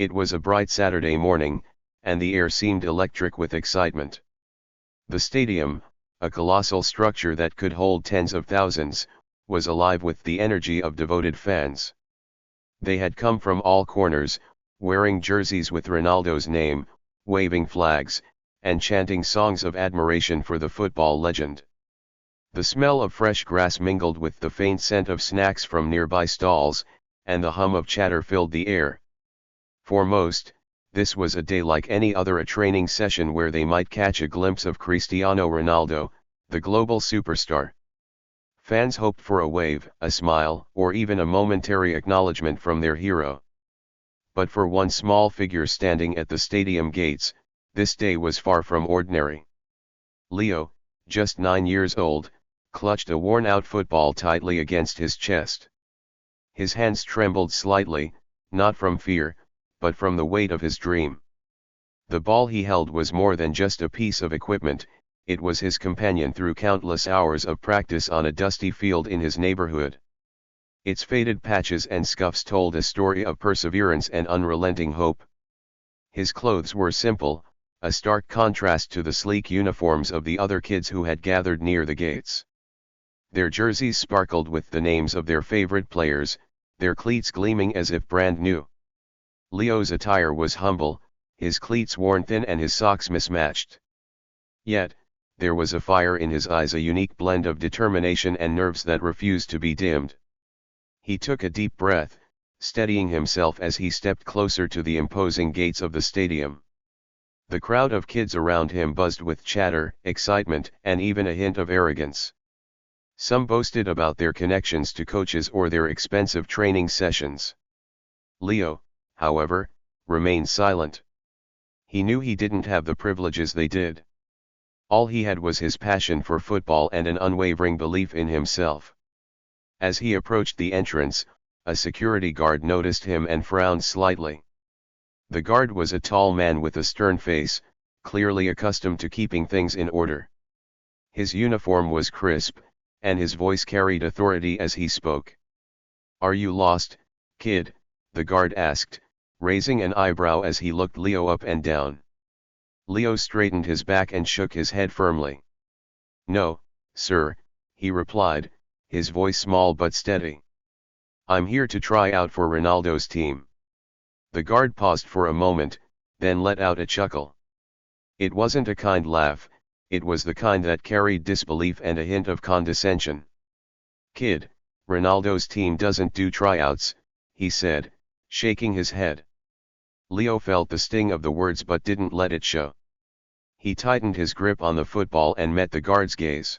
It was a bright Saturday morning, and the air seemed electric with excitement. The stadium, a colossal structure that could hold tens of thousands, was alive with the energy of devoted fans. They had come from all corners, wearing jerseys with Ronaldo's name, waving flags, and chanting songs of admiration for the football legend. The smell of fresh grass mingled with the faint scent of snacks from nearby stalls, and the hum of chatter filled the air. For most, this was a day like any other, a training session where they might catch a glimpse of Cristiano Ronaldo, the global superstar. Fans hoped for a wave, a smile, or even a momentary acknowledgement from their hero. But for one small figure standing at the stadium gates, this day was far from ordinary. Leo, just 9 years old, clutched a worn-out football tightly against his chest. His hands trembled slightly, not from fear, but from the weight of his dream. The ball he held was more than just a piece of equipment, it was his companion through countless hours of practice on a dusty field in his neighborhood. Its faded patches and scuffs told a story of perseverance and unrelenting hope. His clothes were simple, a stark contrast to the sleek uniforms of the other kids who had gathered near the gates. Their jerseys sparkled with the names of their favorite players, their cleats gleaming as if brand new. Leo's attire was humble, his cleats worn thin and his socks mismatched. Yet, there was a fire in his eyes, a unique blend of determination and nerves that refused to be dimmed. He took a deep breath, steadying himself as he stepped closer to the imposing gates of the stadium. The crowd of kids around him buzzed with chatter, excitement, and even a hint of arrogance. Some boasted about their connections to coaches or their expensive training sessions. Leo, however, remained silent. He knew he didn't have the privileges they did. All he had was his passion for football and an unwavering belief in himself. As he approached the entrance, a security guard noticed him and frowned slightly. The guard was a tall man with a stern face, clearly accustomed to keeping things in order. His uniform was crisp, and his voice carried authority as he spoke. "Are you lost, kid?" the guard asked, raising an eyebrow as he looked Leo up and down. Leo straightened his back and shook his head firmly. "No, sir," he replied, his voice small but steady. "I'm here to try out for Ronaldo's team." The guard paused for a moment, then let out a chuckle. It wasn't a kind laugh, it was the kind that carried disbelief and a hint of condescension. "Kid, Ronaldo's team doesn't do tryouts," he said, shaking his head. Leo felt the sting of the words but didn't let it show. He tightened his grip on the football and met the guard's gaze.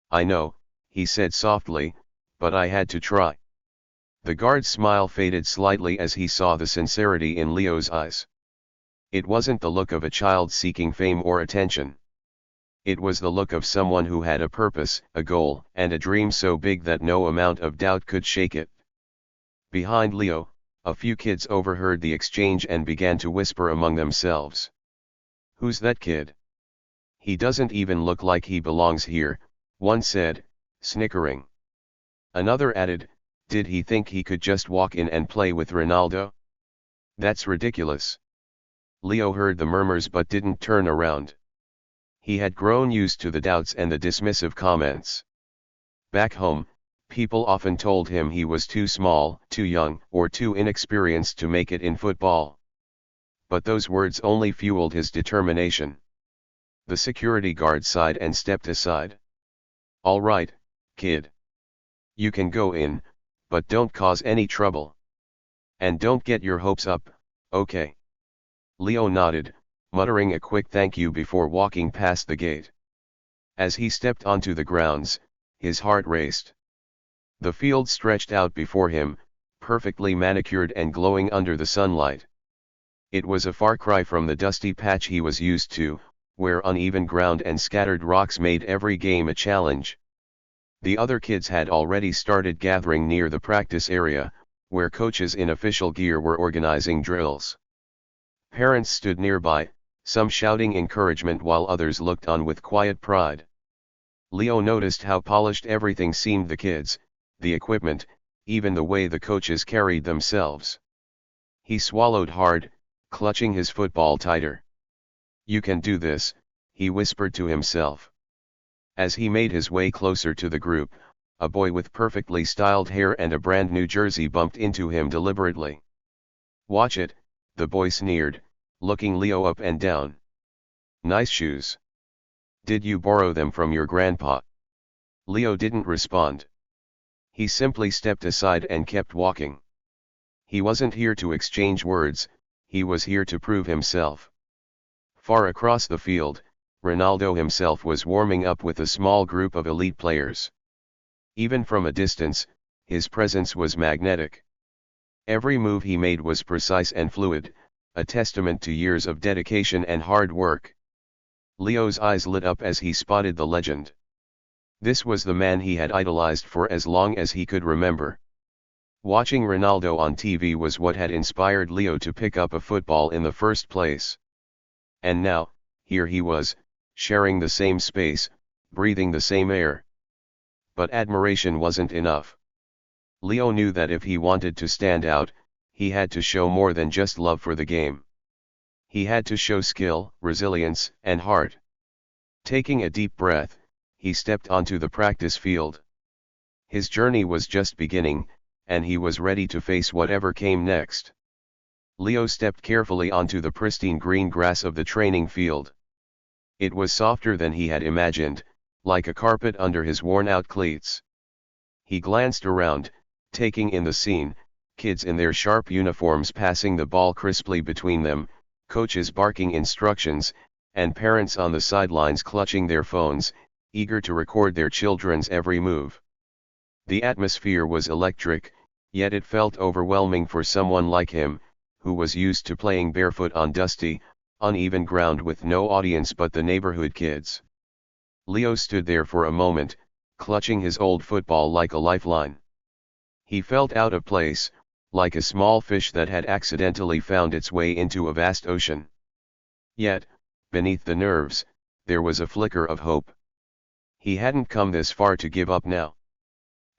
"I know," he said softly, "but I had to try." The guard's smile faded slightly as he saw the sincerity in Leo's eyes. It wasn't the look of a child seeking fame or attention. It was the look of someone who had a purpose, a goal, and a dream so big that no amount of doubt could shake it. Behind Leo, a few kids overheard the exchange and began to whisper among themselves. "Who's that kid? He doesn't even look like he belongs here," one said, snickering. Another added, "Did he think he could just walk in and play with Ronaldo? That's ridiculous." Leo heard the murmurs but didn't turn around. He had grown used to the doubts and the dismissive comments. Back home, people often told him he was too small, too young, or too inexperienced to make it in football. But those words only fueled his determination. The security guard sighed and stepped aside. "All right, kid. You can go in, but don't cause any trouble. And don't get your hopes up, okay?" Leo nodded, muttering a quick thank you before walking past the gate. As he stepped onto the grounds, his heart raced. The field stretched out before him, perfectly manicured and glowing under the sunlight. It was a far cry from the dusty patch he was used to, where uneven ground and scattered rocks made every game a challenge. The other kids had already started gathering near the practice area, where coaches in official gear were organizing drills. Parents stood nearby, some shouting encouragement while others looked on with quiet pride. Leo noticed how polished everything seemed: the kids, the equipment, even the way the coaches carried themselves. He swallowed hard, clutching his football tighter. "You can do this," he whispered to himself. As he made his way closer to the group, a boy with perfectly styled hair and a brand new jersey bumped into him deliberately. "Watch it," the boy sneered, looking Leo up and down. "Nice shoes. Did you borrow them from your grandpa?" Leo didn't respond. He simply stepped aside and kept walking. He wasn't here to exchange words, he was here to prove himself. Far across the field, Ronaldo himself was warming up with a small group of elite players. Even from a distance, his presence was magnetic. Every move he made was precise and fluid, a testament to years of dedication and hard work. Leo's eyes lit up as he spotted the legend. This was the man he had idolized for as long as he could remember. Watching Ronaldo on TV was what had inspired Leo to pick up a football in the first place. And now, here he was, sharing the same space, breathing the same air. But admiration wasn't enough. Leo knew that if he wanted to stand out, he had to show more than just love for the game. He had to show skill, resilience, and heart. Taking a deep breath, he stepped onto the practice field. His journey was just beginning, and he was ready to face whatever came next. Leo stepped carefully onto the pristine green grass of the training field. It was softer than he had imagined, like a carpet under his worn-out cleats. He glanced around, taking in the scene, kids in their sharp uniforms passing the ball crisply between them, coaches barking instructions, and parents on the sidelines clutching their phones, eager to record their children's every move. The atmosphere was electric, yet it felt overwhelming for someone like him, who was used to playing barefoot on dusty, uneven ground with no audience but the neighborhood kids. Leo stood there for a moment, clutching his old football like a lifeline. He felt out of place, like a small fish that had accidentally found its way into a vast ocean. Yet, beneath the nerves, there was a flicker of hope. He hadn't come this far to give up now.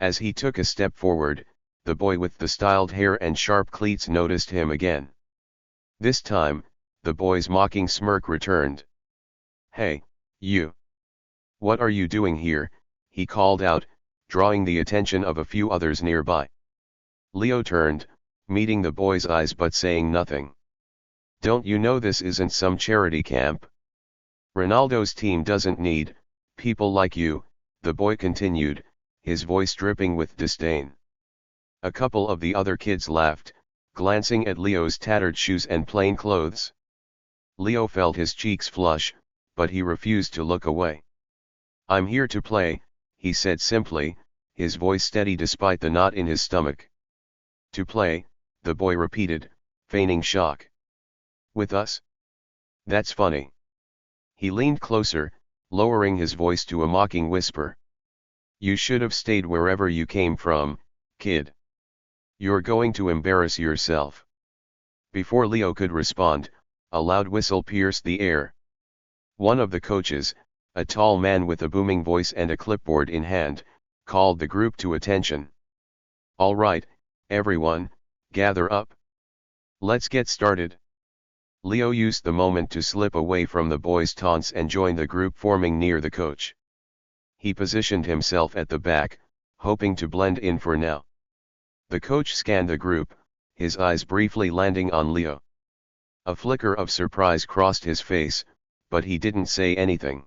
As he took a step forward, the boy with the styled hair and sharp cleats noticed him again. This time, the boy's mocking smirk returned. "Hey, you! What are you doing here?" he called out, drawing the attention of a few others nearby. Leo turned, meeting the boy's eyes but saying nothing. "Don't you know this isn't some charity camp? Ronaldo's team doesn't need people like you," the boy continued, his voice dripping with disdain. A couple of the other kids laughed, glancing at Leo's tattered shoes and plain clothes. Leo felt his cheeks flush, but he refused to look away. "I'm here to play," he said simply, his voice steady despite the knot in his stomach. "To play," the boy repeated, feigning shock. "With us? That's funny." He leaned closer, lowering his voice to a mocking whisper. "You should have stayed wherever you came from, kid. You're going to embarrass yourself." Before Leo could respond, a loud whistle pierced the air. One of the coaches, a tall man with a booming voice and a clipboard in hand, called the group to attention. "All right, everyone, gather up. Let's get started." Leo used the moment to slip away from the boys' taunts and join the group forming near the coach. He positioned himself at the back, hoping to blend in for now. The coach scanned the group, his eyes briefly landing on Leo. A flicker of surprise crossed his face, but he didn't say anything.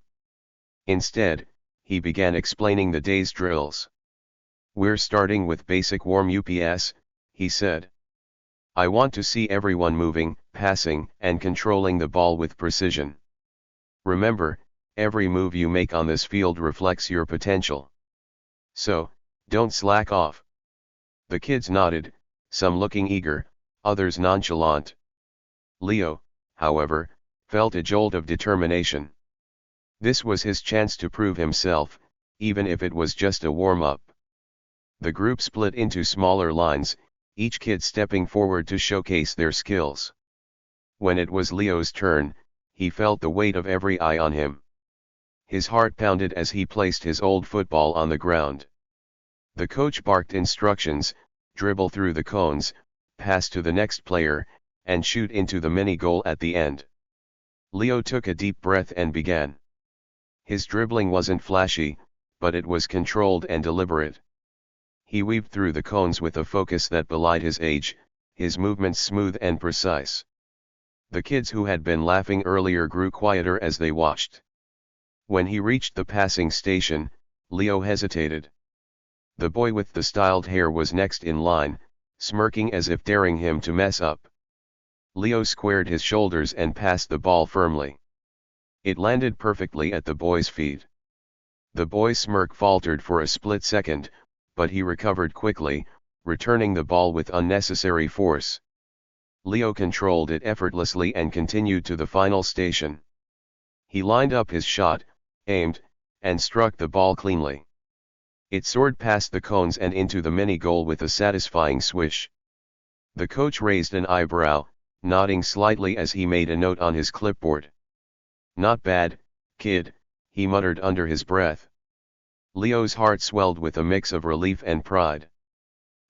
Instead, he began explaining the day's drills. "We're starting with basic warm-ups," he said. "I want to see everyone moving, passing, and controlling the ball with precision. Remember, every move you make on this field reflects your potential. So, don't slack off." The kids nodded, some looking eager, others nonchalant. Leo, however, felt a jolt of determination. This was his chance to prove himself, even if it was just a warm-up. The group split into smaller lines, each kid stepping forward to showcase their skills. When it was Leo's turn, he felt the weight of every eye on him. His heart pounded as he placed his old football on the ground. The coach barked instructions: dribble through the cones, pass to the next player, and shoot into the mini goal at the end. Leo took a deep breath and began. His dribbling wasn't flashy, but it was controlled and deliberate. He weaved through the cones with a focus that belied his age, his movements smooth and precise. The kids who had been laughing earlier grew quieter as they watched. When he reached the passing station, Leo hesitated. The boy with the styled hair was next in line, smirking as if daring him to mess up. Leo squared his shoulders and passed the ball firmly. It landed perfectly at the boy's feet. The boy's smirk faltered for a split second, but he recovered quickly, returning the ball with unnecessary force. Leo controlled it effortlessly and continued to the final station. He lined up his shot, aimed, and struck the ball cleanly. It soared past the cones and into the mini goal with a satisfying swish. The coach raised an eyebrow, nodding slightly as he made a note on his clipboard. "Not bad, kid," he muttered under his breath. Leo's heart swelled with a mix of relief and pride.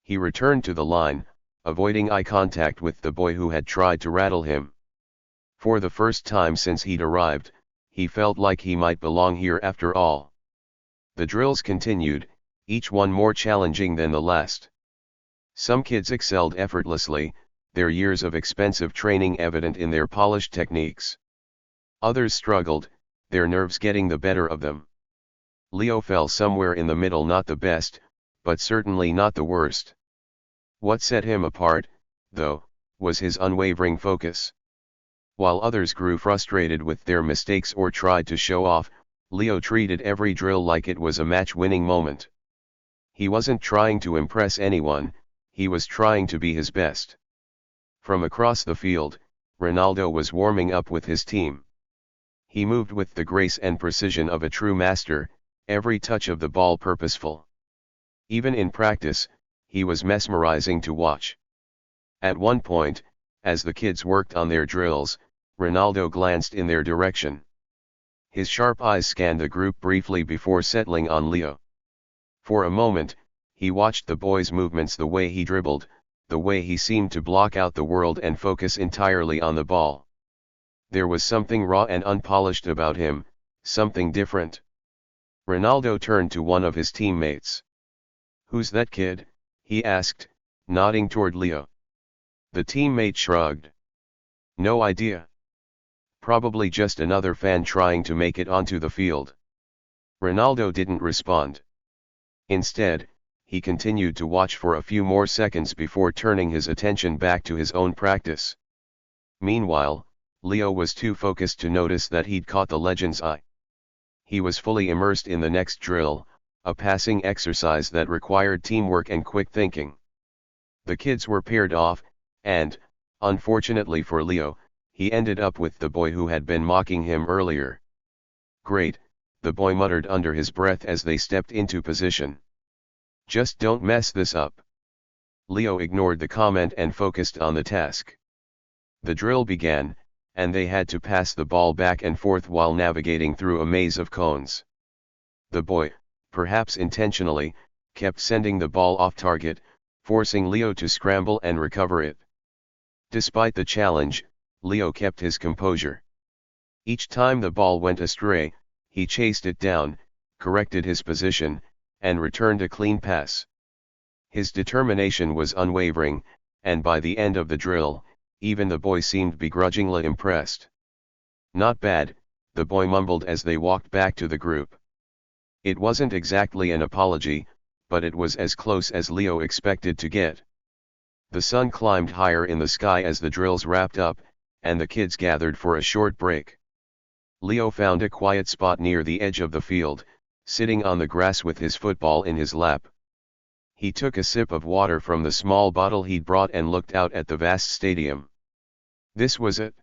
He returned to the line, avoiding eye contact with the boy who had tried to rattle him. For the first time since he'd arrived, he felt like he might belong here after all. The drills continued, each one more challenging than the last. Some kids excelled effortlessly, their years of expensive training evident in their polished techniques. Others struggled, their nerves getting the better of them. Leo fell somewhere in the middle, not the best, but certainly not the worst. What set him apart, though, was his unwavering focus. While others grew frustrated with their mistakes or tried to show off, Leo treated every drill like it was a match-winning moment. He wasn't trying to impress anyone, he was trying to be his best. From across the field, Ronaldo was warming up with his team. He moved with the grace and precision of a true master, every touch of the ball purposeful. Even in practice, he was mesmerizing to watch. At one point, as the kids worked on their drills, Ronaldo glanced in their direction. His sharp eyes scanned the group briefly before settling on Leo. For a moment, he watched the boy's movements, the way he dribbled, the way he seemed to block out the world and focus entirely on the ball. There was something raw and unpolished about him, something different. Ronaldo turned to one of his teammates. "Who's that kid?" he asked, nodding toward Leo. The teammate shrugged. "No idea. Probably just another fan trying to make it onto the field." Ronaldo didn't respond. Instead, he continued to watch for a few more seconds before turning his attention back to his own practice. Meanwhile, Leo was too focused to notice that he'd caught the legend's eye. He was fully immersed in the next drill, a passing exercise that required teamwork and quick thinking. The kids were paired off, and, unfortunately for Leo, he ended up with the boy who had been mocking him earlier. "Great," the boy muttered under his breath as they stepped into position. "Just don't mess this up." Leo ignored the comment and focused on the task. The drill began, and they had to pass the ball back and forth while navigating through a maze of cones. The boy, perhaps intentionally, kept sending the ball off target, forcing Leo to scramble and recover it. Despite the challenge, Leo kept his composure. Each time the ball went astray, he chased it down, corrected his position, and returned a clean pass. His determination was unwavering, and by the end of the drill, even the boy seemed begrudgingly impressed. "Not bad," the boy mumbled as they walked back to the group. It wasn't exactly an apology, but it was as close as Leo expected to get. The sun climbed higher in the sky as the drills wrapped up, and the kids gathered for a short break. Leo found a quiet spot near the edge of the field, sitting on the grass with his football in his lap. He took a sip of water from the small bottle he'd brought and looked out at the vast stadium. This was it.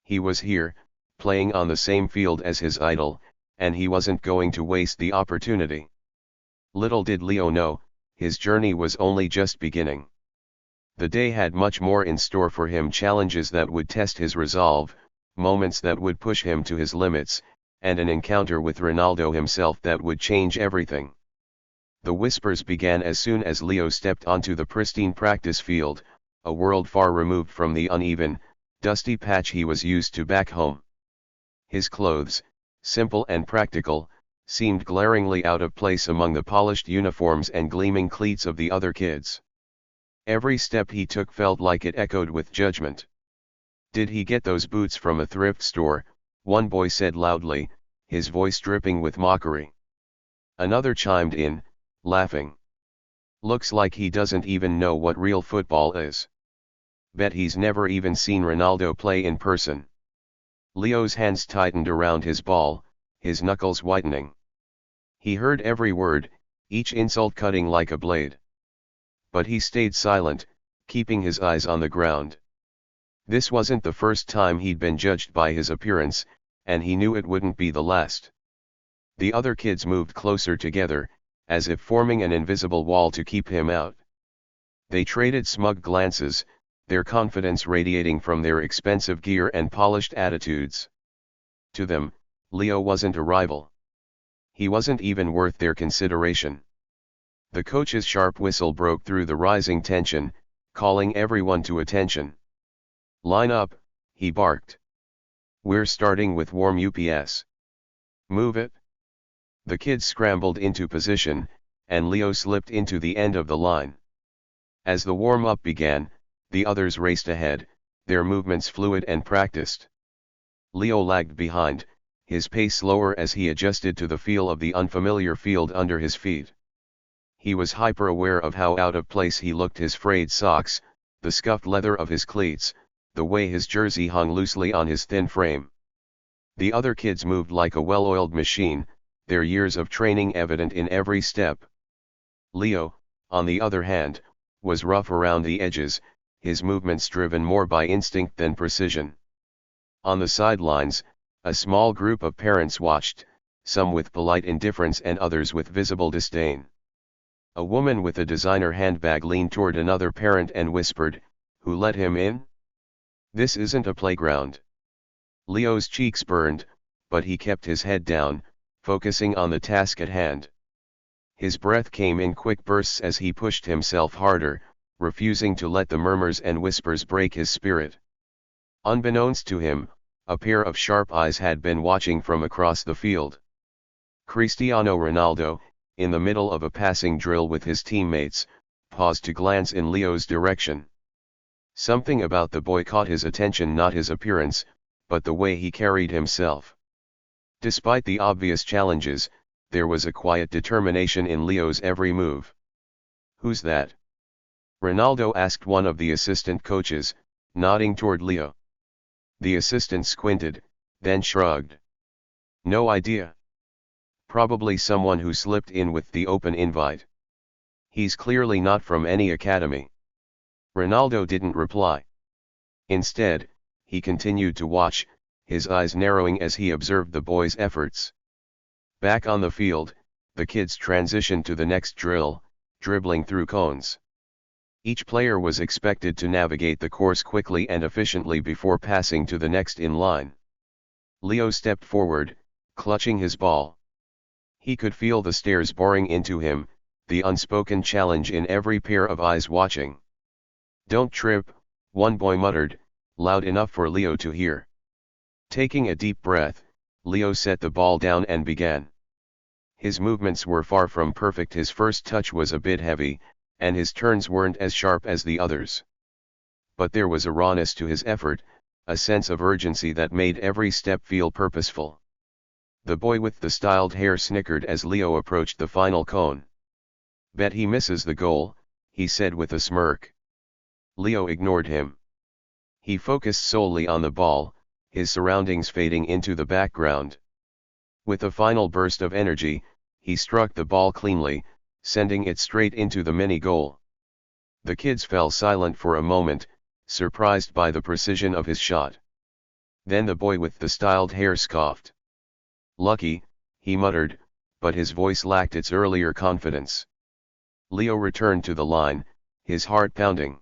He was here, playing on the same field as his idol, and he wasn't going to waste the opportunity. Little did Leo know, his journey was only just beginning. The day had much more in store for him, challenges that would test his resolve, moments that would push him to his limits, and an encounter with Ronaldo himself that would change everything. The whispers began as soon as Leo stepped onto the pristine practice field, a world far removed from the uneven, dusty patch he was used to back home. His clothes, simple and practical, seemed glaringly out of place among the polished uniforms and gleaming cleats of the other kids. Every step he took felt like it echoed with judgment. "Did he get those boots from a thrift store?" one boy said loudly, his voice dripping with mockery. Another chimed in, laughing. "Looks like he doesn't even know what real football is. Bet he's never even seen Ronaldo play in person." Leo's hands tightened around his ball, his knuckles whitening. He heard every word, each insult cutting like a blade. But he stayed silent, keeping his eyes on the ground. This wasn't the first time he'd been judged by his appearance, and he knew it wouldn't be the last. The other kids moved closer together, as if forming an invisible wall to keep him out. They traded smug glances, their confidence radiating from their expensive gear and polished attitudes. To them, Leo wasn't a rival. He wasn't even worth their consideration. The coach's sharp whistle broke through the rising tension, calling everyone to attention. "Line up," he barked. "We're starting with warm ups. Move it." The kids scrambled into position, and Leo slipped into the end of the line. As the warm-up began, the others raced ahead, their movements fluid and practiced. Leo lagged behind, his pace slower as he adjusted to the feel of the unfamiliar field under his feet. He was hyper-aware of how out of place he looked, his frayed socks, the scuffed leather of his cleats, the way his jersey hung loosely on his thin frame. The other kids moved like a well-oiled machine, their years of training evident in every step. Leo, on the other hand, was rough around the edges, his movements driven more by instinct than precision. On the sidelines, a small group of parents watched, some with polite indifference and others with visible disdain. A woman with a designer handbag leaned toward another parent and whispered, "Who let him in? This isn't a playground." Leo's cheeks burned, but he kept his head down, focusing on the task at hand. His breath came in quick bursts as he pushed himself harder, refusing to let the murmurs and whispers break his spirit. Unbeknownst to him, a pair of sharp eyes had been watching from across the field. Cristiano Ronaldo, in the middle of a passing drill with his teammates, paused to glance in Leo's direction. Something about the boy caught his attention, not his appearance, but the way he carried himself. Despite the obvious challenges, there was a quiet determination in Leo's every move. "Who's that?" Ronaldo asked one of the assistant coaches, nodding toward Leo. The assistant squinted, then shrugged. "No idea. Probably someone who slipped in with the open invite. He's clearly not from any academy." Ronaldo didn't reply. Instead, he continued to watch, his eyes narrowing as he observed the boy's efforts. Back on the field, the kids transitioned to the next drill, dribbling through cones. Each player was expected to navigate the course quickly and efficiently before passing to the next in line. Leo stepped forward, clutching his ball. He could feel the stares boring into him, the unspoken challenge in every pair of eyes watching. "Don't trip," one boy muttered, loud enough for Leo to hear. Taking a deep breath, Leo set the ball down and began. His movements were far from perfect, his first touch was a bit heavy, and his turns weren't as sharp as the others. But there was a rawness to his effort, a sense of urgency that made every step feel purposeful. The boy with the styled hair snickered as Leo approached the final cone. "Bet he misses the goal," he said with a smirk. Leo ignored him. He focused solely on the ball, his surroundings fading into the background. With a final burst of energy, he struck the ball cleanly, sending it straight into the mini goal. The kids fell silent for a moment, surprised by the precision of his shot. Then the boy with the styled hair scoffed. "Lucky," he muttered, but his voice lacked its earlier confidence. Leo returned to the line, his heart pounding.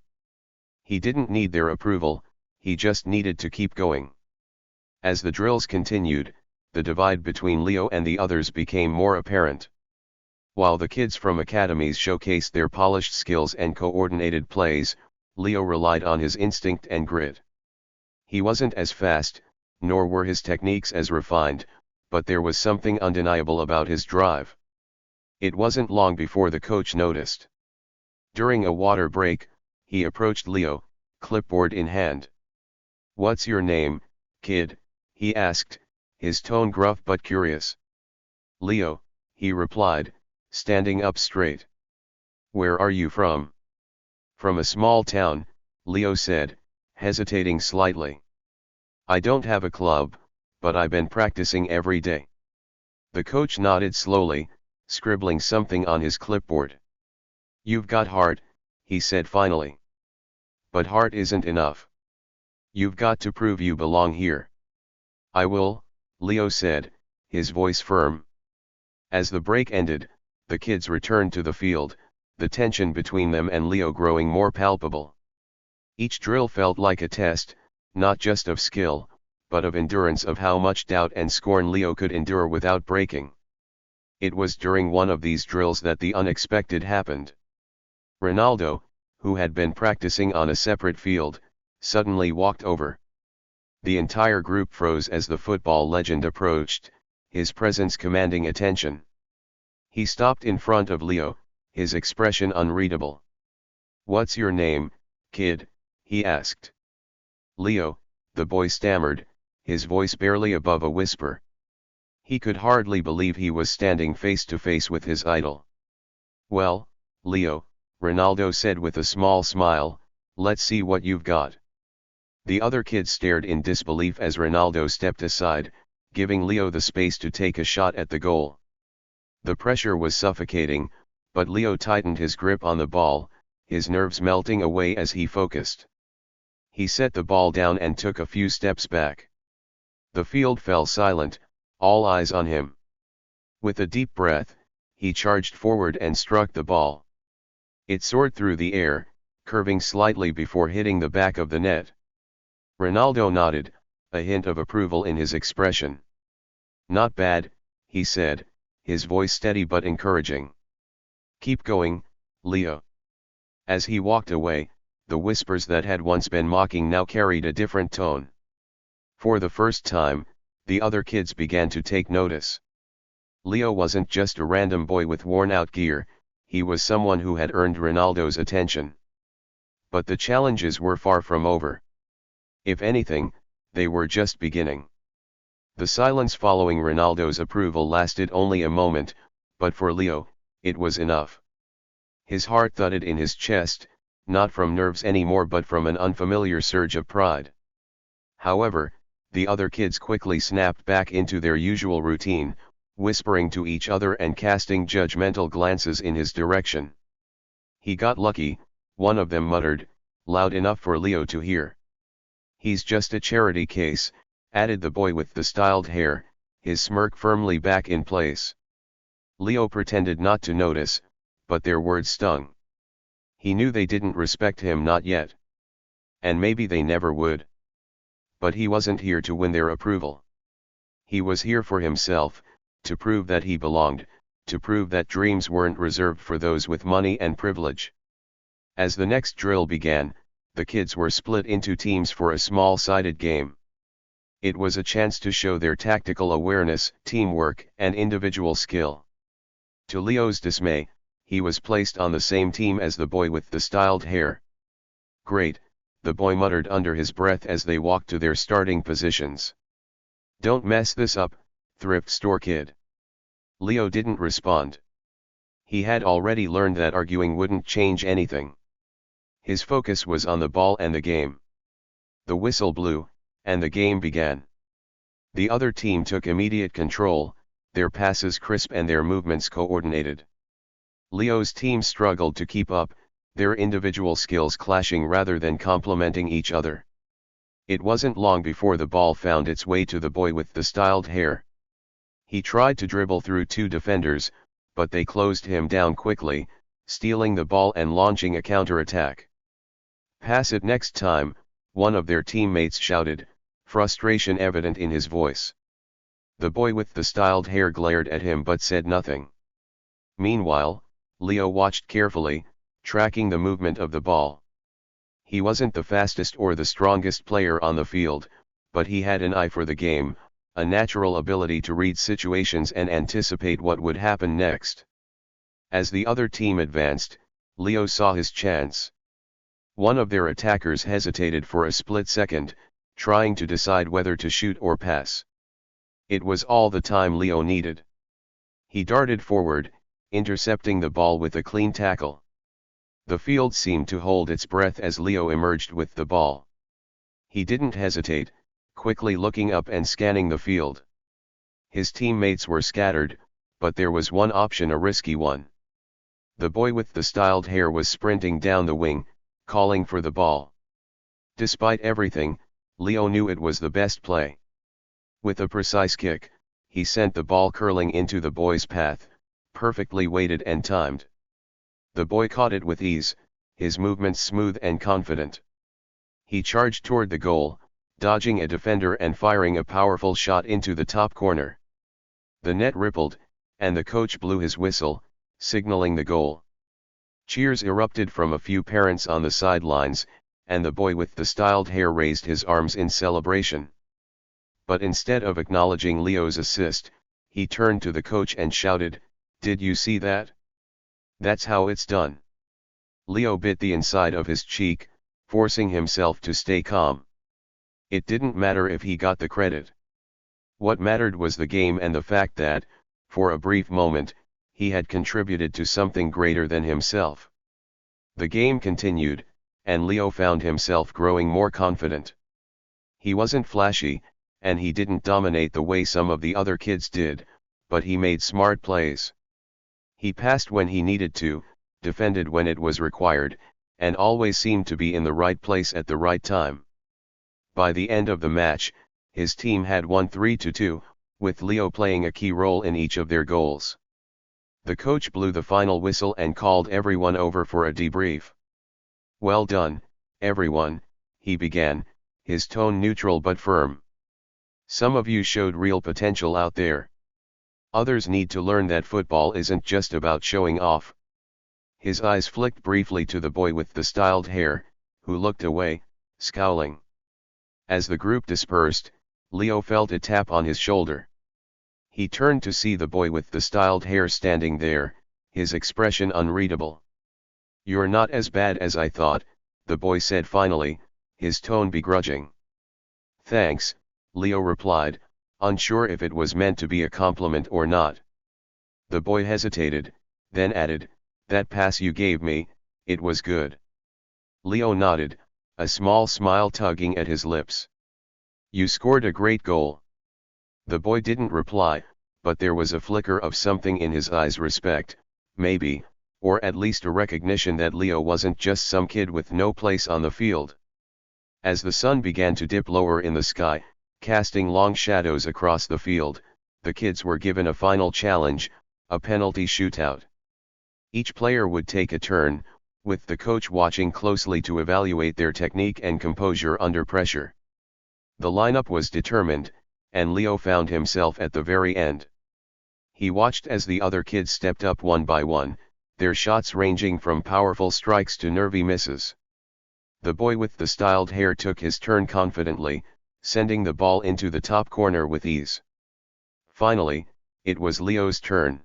He didn't need their approval, he just needed to keep going. As the drills continued, the divide between Leo and the others became more apparent. While the kids from academies showcased their polished skills and coordinated plays, Leo relied on his instinct and grit. He wasn't as fast, nor were his techniques as refined, but there was something undeniable about his drive. It wasn't long before the coach noticed. During a water break, he approached Leo, clipboard in hand. "What's your name, kid?" he asked, his tone gruff but curious. "Leo," he replied, standing up straight. "Where are you from?" "From a small town," Leo said, hesitating slightly. "I don't have a club, but I've been practicing every day." The coach nodded slowly, scribbling something on his clipboard. "You've got heart," he said finally. "But heart isn't enough. You've got to prove you belong here." "I will," Leo said, his voice firm. As the break ended, the kids returned to the field, the tension between them and Leo growing more palpable. Each drill felt like a test, not just of skill, but of endurance, of how much doubt and scorn Leo could endure without breaking. It was during one of these drills that the unexpected happened. Ronaldo, who had been practicing on a separate field, suddenly walked over. The entire group froze as the football legend approached, his presence commanding attention. He stopped in front of Leo, his expression unreadable. "What's your name, kid?" he asked. "Leo," the boy stammered, his voice barely above a whisper. He could hardly believe he was standing face to face with his idol. "Well, Leo," Ronaldo said with a small smile, "let's see what you've got." The other kids stared in disbelief as Ronaldo stepped aside, giving Leo the space to take a shot at the goal. The pressure was suffocating, but Leo tightened his grip on the ball, his nerves melting away as he focused. He set the ball down and took a few steps back. The field fell silent, all eyes on him. With a deep breath, he charged forward and struck the ball. It soared through the air, curving slightly before hitting the back of the net. Ronaldo nodded, a hint of approval in his expression. "Not bad," he said, his voice steady but encouraging. "Keep going, Leo." As he walked away, the whispers that had once been mocking now carried a different tone. For the first time, the other kids began to take notice. Leo wasn't just a random boy with worn-out gear, he was someone who had earned Ronaldo's attention. But the challenges were far from over. If anything, they were just beginning. The silence following Ronaldo's approval lasted only a moment, but for Leo, it was enough. His heart thudded in his chest, not from nerves anymore but from an unfamiliar surge of pride. However, the other kids quickly snapped back into their usual routine, whispering to each other and casting judgmental glances in his direction. "He got lucky," one of them muttered, loud enough for Leo to hear. "He's just a charity case," added the boy with the styled hair, his smirk firmly back in place. Leo pretended not to notice, but their words stung. He knew they didn't respect him, not yet. And maybe they never would. But he wasn't here to win their approval. He was here for himself, to prove that he belonged, to prove that dreams weren't reserved for those with money and privilege. As the next drill began, the kids were split into teams for a small-sided game. It was a chance to show their tactical awareness, teamwork, and individual skill. To Leo's dismay, he was placed on the same team as the boy with the styled hair. "Great," the boy muttered under his breath as they walked to their starting positions. "Don't mess this up, thrift store kid." Leo didn't respond. He had already learned that arguing wouldn't change anything. His focus was on the ball and the game. The whistle blew, and the game began. The other team took immediate control, their passes crisp and their movements coordinated. Leo's team struggled to keep up, their individual skills clashing rather than complementing each other. It wasn't long before the ball found its way to the boy with the styled hair. He tried to dribble through two defenders, but they closed him down quickly, stealing the ball and launching a counterattack. "Pass it next time," one of their teammates shouted, frustration evident in his voice. The boy with the styled hair glared at him but said nothing. Meanwhile, Leo watched carefully, tracking the movement of the ball. He wasn't the fastest or the strongest player on the field, but he had an eye for the game, a natural ability to read situations and anticipate what would happen next. As the other team advanced, Leo saw his chance. One of their attackers hesitated for a split second, trying to decide whether to shoot or pass. It was all the time Leo needed. He darted forward, intercepting the ball with a clean tackle. The field seemed to hold its breath as Leo emerged with the ball. He didn't hesitate, quickly looking up and scanning the field. His teammates were scattered, but there was one option, a risky one. The boy with the styled hair was sprinting down the wing, calling for the ball. Despite everything, Leo knew it was the best play. With a precise kick, he sent the ball curling into the boy's path, perfectly weighted and timed. The boy caught it with ease, his movements smooth and confident. He charged toward the goal, dodging a defender and firing a powerful shot into the top corner. The net rippled, and the coach blew his whistle, signaling the goal. Cheers erupted from a few parents on the sidelines, and the boy with the styled hair raised his arms in celebration. But instead of acknowledging Leo's assist, he turned to the coach and shouted, "Did you see that? That's how it's done." Leo bit the inside of his cheek, forcing himself to stay calm. It didn't matter if he got the credit. What mattered was the game and the fact that, for a brief moment, he had contributed to something greater than himself. The game continued, and Leo found himself growing more confident. He wasn't flashy, and he didn't dominate the way some of the other kids did, but he made smart plays. He passed when he needed to, defended when it was required, and always seemed to be in the right place at the right time. By the end of the match, his team had won 3-2, with Leo playing a key role in each of their goals. The coach blew the final whistle and called everyone over for a debrief. "Well done, everyone," he began, his tone neutral but firm. "Some of you showed real potential out there. Others need to learn that football isn't just about showing off." His eyes flicked briefly to the boy with the styled hair, who looked away, scowling. As the group dispersed, Leo felt a tap on his shoulder. He turned to see the boy with the styled hair standing there, his expression unreadable. "You're not as bad as I thought," the boy said finally, his tone begrudging. "Thanks," Leo replied, unsure if it was meant to be a compliment or not. The boy hesitated, then added, "That pass you gave me, it was good." Leo nodded, a small smile tugging at his lips. "You scored a great goal." The boy didn't reply, but there was a flicker of something in his eyes, respect, maybe, or at least a recognition that Leo wasn't just some kid with no place on the field. As the sun began to dip lower in the sky, casting long shadows across the field, the kids were given a final challenge, a penalty shootout. Each player would take a turn, with the coach watching closely to evaluate their technique and composure under pressure. The lineup was determined, and Leo found himself at the very end. He watched as the other kids stepped up one by one, their shots ranging from powerful strikes to nervy misses. The boy with the styled hair took his turn confidently, sending the ball into the top corner with ease. Finally, it was Leo's turn.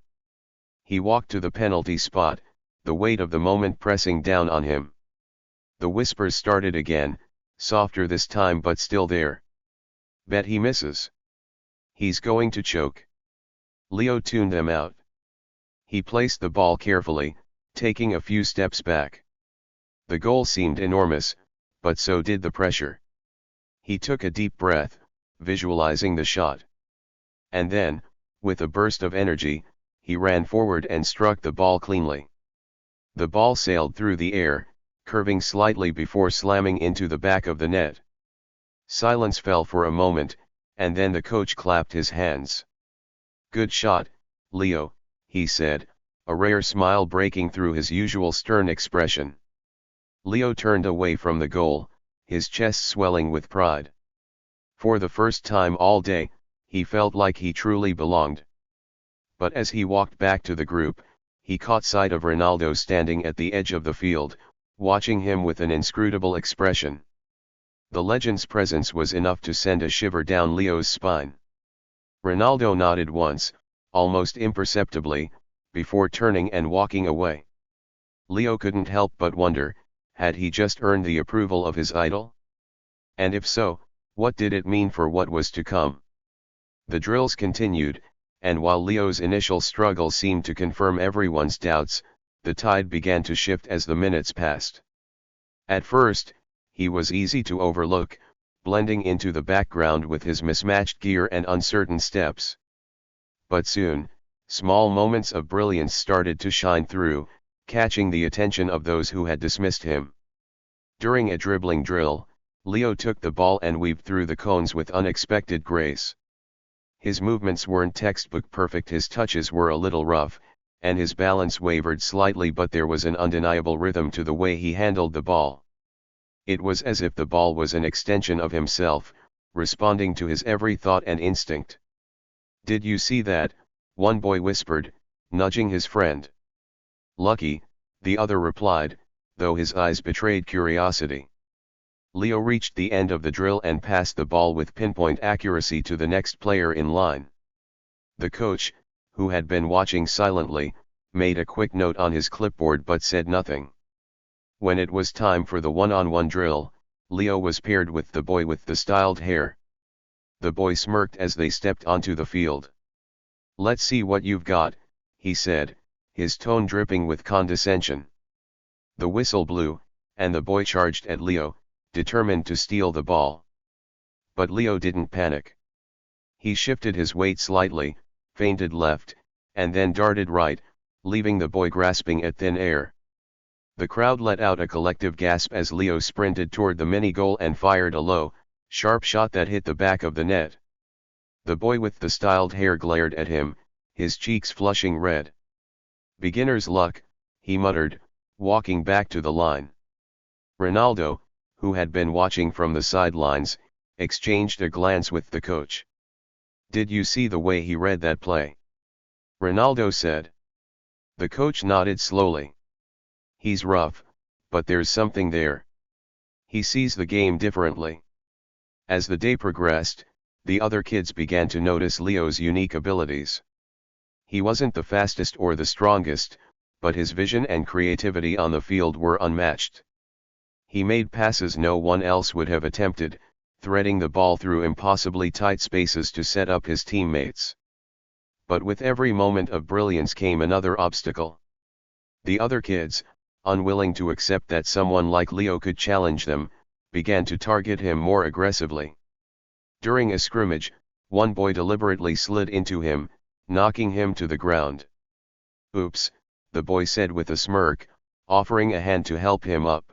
He walked to the penalty spot, the weight of the moment pressing down on him. The whispers started again, softer this time but still there. "Bet he misses. He's going to choke." Leo tuned them out. He placed the ball carefully, taking a few steps back. The goal seemed enormous, but so did the pressure. He took a deep breath, visualizing the shot. And then, with a burst of energy, he ran forward and struck the ball cleanly. The ball sailed through the air, curving slightly before slamming into the back of the net. Silence fell for a moment, and then the coach clapped his hands. "Good shot, Leo," he said, a rare smile breaking through his usual stern expression. Leo turned away from the goal, his chest swelling with pride. For the first time all day, he felt like he truly belonged. But as he walked back to the group, he caught sight of Ronaldo standing at the edge of the field, watching him with an inscrutable expression. The legend's presence was enough to send a shiver down Leo's spine. Ronaldo nodded once, almost imperceptibly, before turning and walking away. Leo couldn't help but wonder, had he just earned the approval of his idol? And if so, what did it mean for what was to come? The drills continued, and while Leo's initial struggle seemed to confirm everyone's doubts, the tide began to shift as the minutes passed. At first, he was easy to overlook, blending into the background with his mismatched gear and uncertain steps. But soon, small moments of brilliance started to shine through, catching the attention of those who had dismissed him. During a dribbling drill, Leo took the ball and weaved through the cones with unexpected grace. His movements weren't textbook perfect, his touches were a little rough, and his balance wavered slightly, but there was an undeniable rhythm to the way he handled the ball. It was as if the ball was an extension of himself, responding to his every thought and instinct. "Did you see that?" one boy whispered, nudging his friend. "Lucky," the other replied, though his eyes betrayed curiosity. Leo reached the end of the drill and passed the ball with pinpoint accuracy to the next player in line. The coach, who had been watching silently, made a quick note on his clipboard but said nothing. When it was time for the one-on-one drill, Leo was paired with the boy with the styled hair. The boy smirked as they stepped onto the field. "Let's see what you've got," he said, his tone dripping with condescension. The whistle blew, and the boy charged at Leo, determined to steal the ball. But Leo didn't panic. He shifted his weight slightly, feinted left, and then darted right, leaving the boy grasping at thin air. The crowd let out a collective gasp as Leo sprinted toward the mini-goal and fired a low, sharp shot that hit the back of the net. The boy with the styled hair glared at him, his cheeks flushing red. "Beginner's luck," he muttered, walking back to the line. Ronaldo, who had been watching from the sidelines, exchanged a glance with the coach. "Did you see the way he read that play?" Ronaldo said. The coach nodded slowly. "He's rough, but there's something there. He sees the game differently." As the day progressed, the other kids began to notice Leo's unique abilities. He wasn't the fastest or the strongest, but his vision and creativity on the field were unmatched. He made passes no one else would have attempted, threading the ball through impossibly tight spaces to set up his teammates. But with every moment of brilliance came another obstacle. The other kids, unwilling to accept that someone like Leo could challenge them, began to target him more aggressively. During a scrimmage, one boy deliberately slid into him, knocking him to the ground. "Oops," the boy said with a smirk, offering a hand to help him up.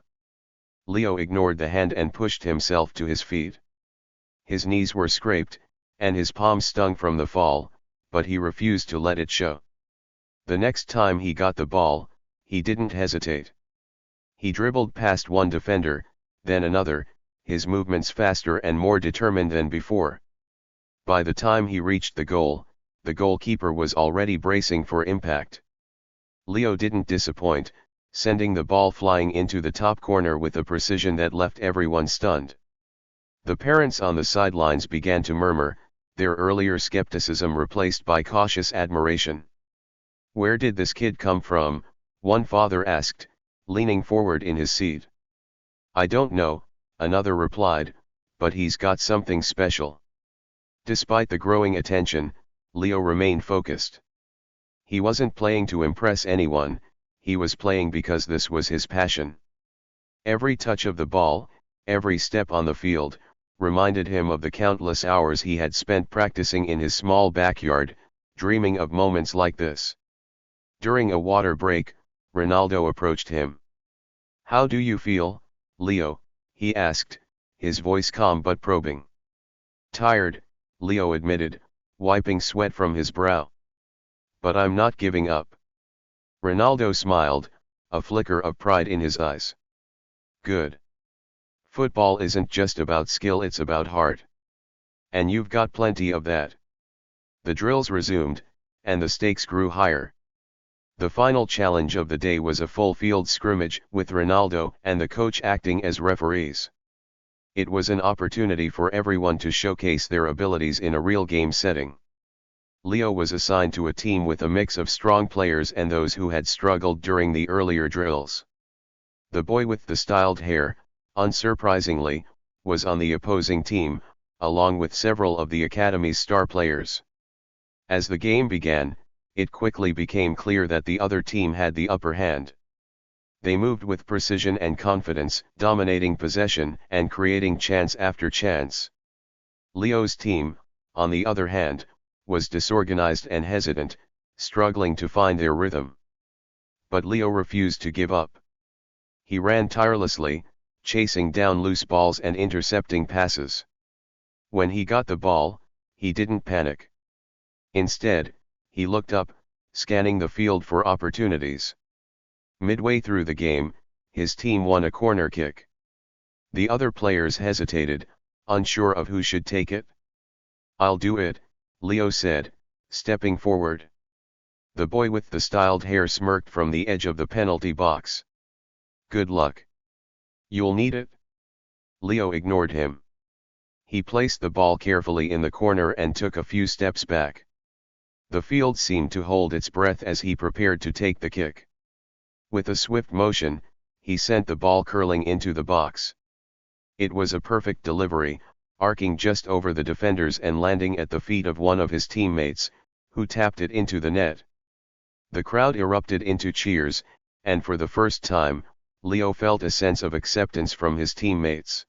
Leo ignored the hand and pushed himself to his feet. His knees were scraped, and his palms stung from the fall, but he refused to let it show. The next time he got the ball, he didn't hesitate. He dribbled past one defender, then another, his movements faster and more determined than before. By the time he reached the goalkeeper was already bracing for impact. Leo didn't disappoint, sending the ball flying into the top corner with a precision that left everyone stunned. The parents on the sidelines began to murmur, their earlier skepticism replaced by cautious admiration. "Where did this kid come from?" one father asked, leaning forward in his seat. "I don't know," another replied, "but he's got something special." Despite the growing attention, Leo remained focused. He wasn't playing to impress anyone, he was playing because this was his passion. Every touch of the ball, every step on the field, reminded him of the countless hours he had spent practicing in his small backyard, dreaming of moments like this. During a water break, Ronaldo approached him. "How do you feel, Leo?" he asked, his voice calm but probing. "Tired," Leo admitted, wiping sweat from his brow. "But I'm not giving up." Ronaldo smiled, a flicker of pride in his eyes. "Good. Football isn't just about skill, it's about heart. And you've got plenty of that." The drills resumed, and the stakes grew higher. The final challenge of the day was a full field scrimmage with Ronaldo and the coach acting as referees. It was an opportunity for everyone to showcase their abilities in a real game setting. Leo was assigned to a team with a mix of strong players and those who had struggled during the earlier drills. The boy with the styled hair, unsurprisingly, was on the opposing team, along with several of the academy's star players. As the game began, it quickly became clear that the other team had the upper hand. They moved with precision and confidence, dominating possession and creating chance after chance. Leo's team, on the other hand, was disorganized and hesitant, struggling to find their rhythm. But Leo refused to give up. He ran tirelessly, chasing down loose balls and intercepting passes. When he got the ball, he didn't panic. Instead, he looked up, scanning the field for opportunities. Midway through the game, his team won a corner kick. The other players hesitated, unsure of who should take it. "I'll do it," Leo said, stepping forward. The boy with the styled hair smirked from the edge of the penalty box. "Good luck. You'll need it." Leo ignored him. He placed the ball carefully in the corner and took a few steps back. The field seemed to hold its breath as he prepared to take the kick. With a swift motion, he sent the ball curling into the box. It was a perfect delivery, arcing just over the defenders and landing at the feet of one of his teammates, who tapped it into the net. The crowd erupted into cheers, and for the first time, Leo felt a sense of acceptance from his teammates.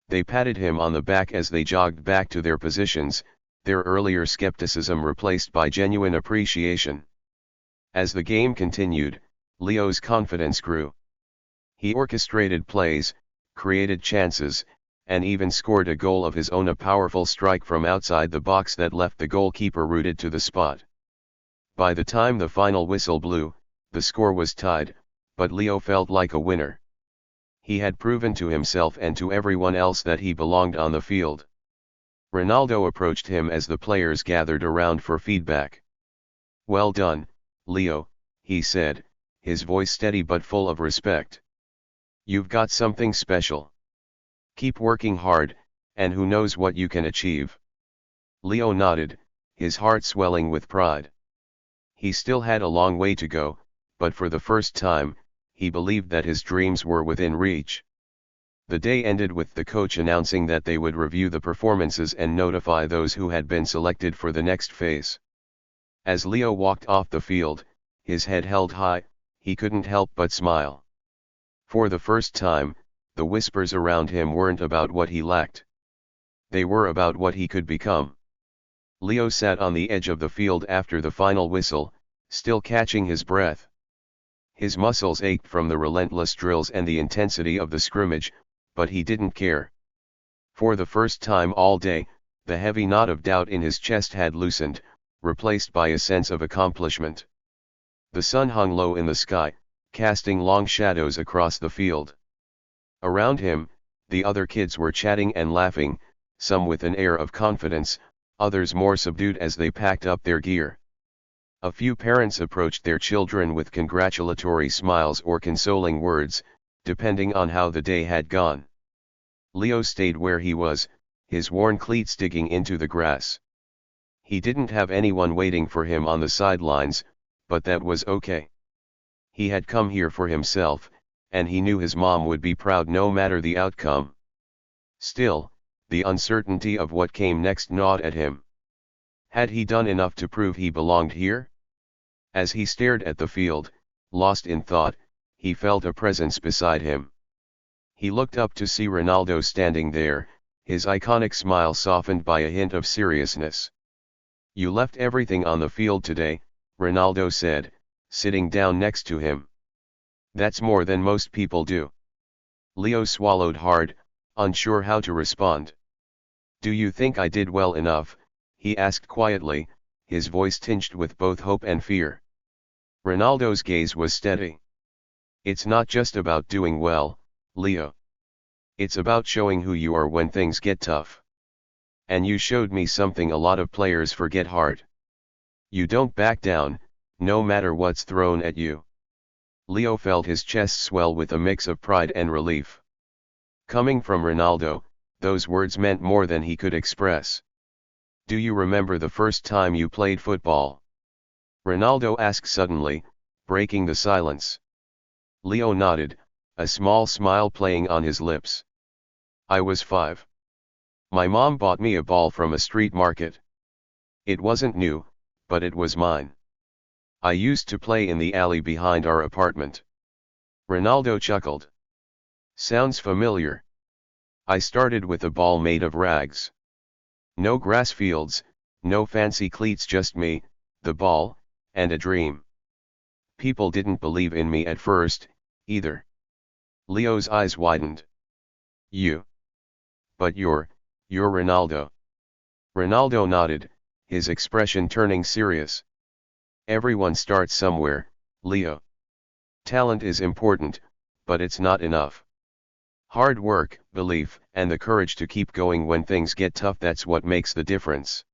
They patted him on the back as they jogged back to their positions, their earlier skepticism replaced by genuine appreciation. As the game continued, Leo's confidence grew. He orchestrated plays, created chances, and even scored a goal of his own, a powerful strike from outside the box that left the goalkeeper rooted to the spot. By the time the final whistle blew, the score was tied, but Leo felt like a winner. He had proven to himself and to everyone else that he belonged on the field. Ronaldo approached him as the players gathered around for feedback. "Well done, Leo," he said, his voice steady but full of respect. "You've got something special. Keep working hard, and who knows what you can achieve." Leo nodded, his heart swelling with pride. He still had a long way to go, but for the first time, he believed that his dreams were within reach. The day ended with the coach announcing that they would review the performances and notify those who had been selected for the next phase. As Leo walked off the field, his head held high, he couldn't help but smile. For the first time, the whispers around him weren't about what he lacked. They were about what he could become. Leo sat on the edge of the field after the final whistle, still catching his breath. His muscles ached from the relentless drills and the intensity of the scrimmage, but he didn't care. For the first time all day, the heavy knot of doubt in his chest had loosened, replaced by a sense of accomplishment. The sun hung low in the sky, casting long shadows across the field. Around him, the other kids were chatting and laughing, some with an air of confidence, others more subdued as they packed up their gear. A few parents approached their children with congratulatory smiles or consoling words, depending on how the day had gone. Leo stayed where he was, his worn cleats digging into the grass. He didn't have anyone waiting for him on the sidelines, but that was okay. He had come here for himself, and he knew his mom would be proud no matter the outcome. Still, the uncertainty of what came next gnawed at him. Had he done enough to prove he belonged here? As he stared at the field, lost in thought, he felt a presence beside him. He looked up to see Ronaldo standing there, his iconic smile softened by a hint of seriousness. "You left everything on the field today," Ronaldo said, sitting down next to him. "That's more than most people do." Leo swallowed hard, unsure how to respond. "Do you think I did well enough?" he asked quietly, his voice tinged with both hope and fear. Ronaldo's gaze was steady. "It's not just about doing well, Leo. It's about showing who you are when things get tough. And you showed me something a lot of players forget: heart. You don't back down, no matter what's thrown at you. Leo felt his chest swell with a mix of pride and relief. Coming from Ronaldo, those words meant more than he could express. Do you remember the first time you played football? Ronaldo asked suddenly, breaking the silence. Leo nodded, a small smile playing on his lips. I was 5. My mom bought me a ball from a street market. It wasn't new, but it was mine. I used to play in the alley behind our apartment. Ronaldo chuckled. Sounds familiar. I started with a ball made of rags. No grass fields, no fancy cleats, just me, the ball, and a dream. People didn't believe in me at first, either. Leo's eyes widened. You. But you're Ronaldo. Ronaldo nodded, his expression turning serious. Everyone starts somewhere, Leo. Talent is important, but it's not enough. Hard work, belief, and the courage to keep going when things get tough, that's what makes the difference.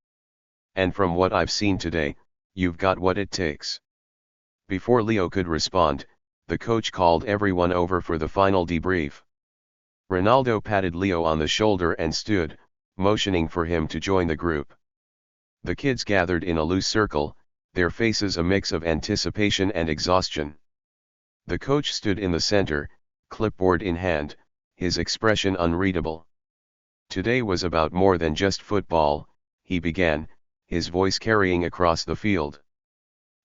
And from what I've seen today, you've got what it takes. Before Leo could respond, the coach called everyone over for the final debrief. Ronaldo patted Leo on the shoulder and stood, motioning for him to join the group. The kids gathered in a loose circle, their faces a mix of anticipation and exhaustion. The coach stood in the center, clipboard in hand, his expression unreadable. Today was about more than just football, he began, his voice carrying across the field.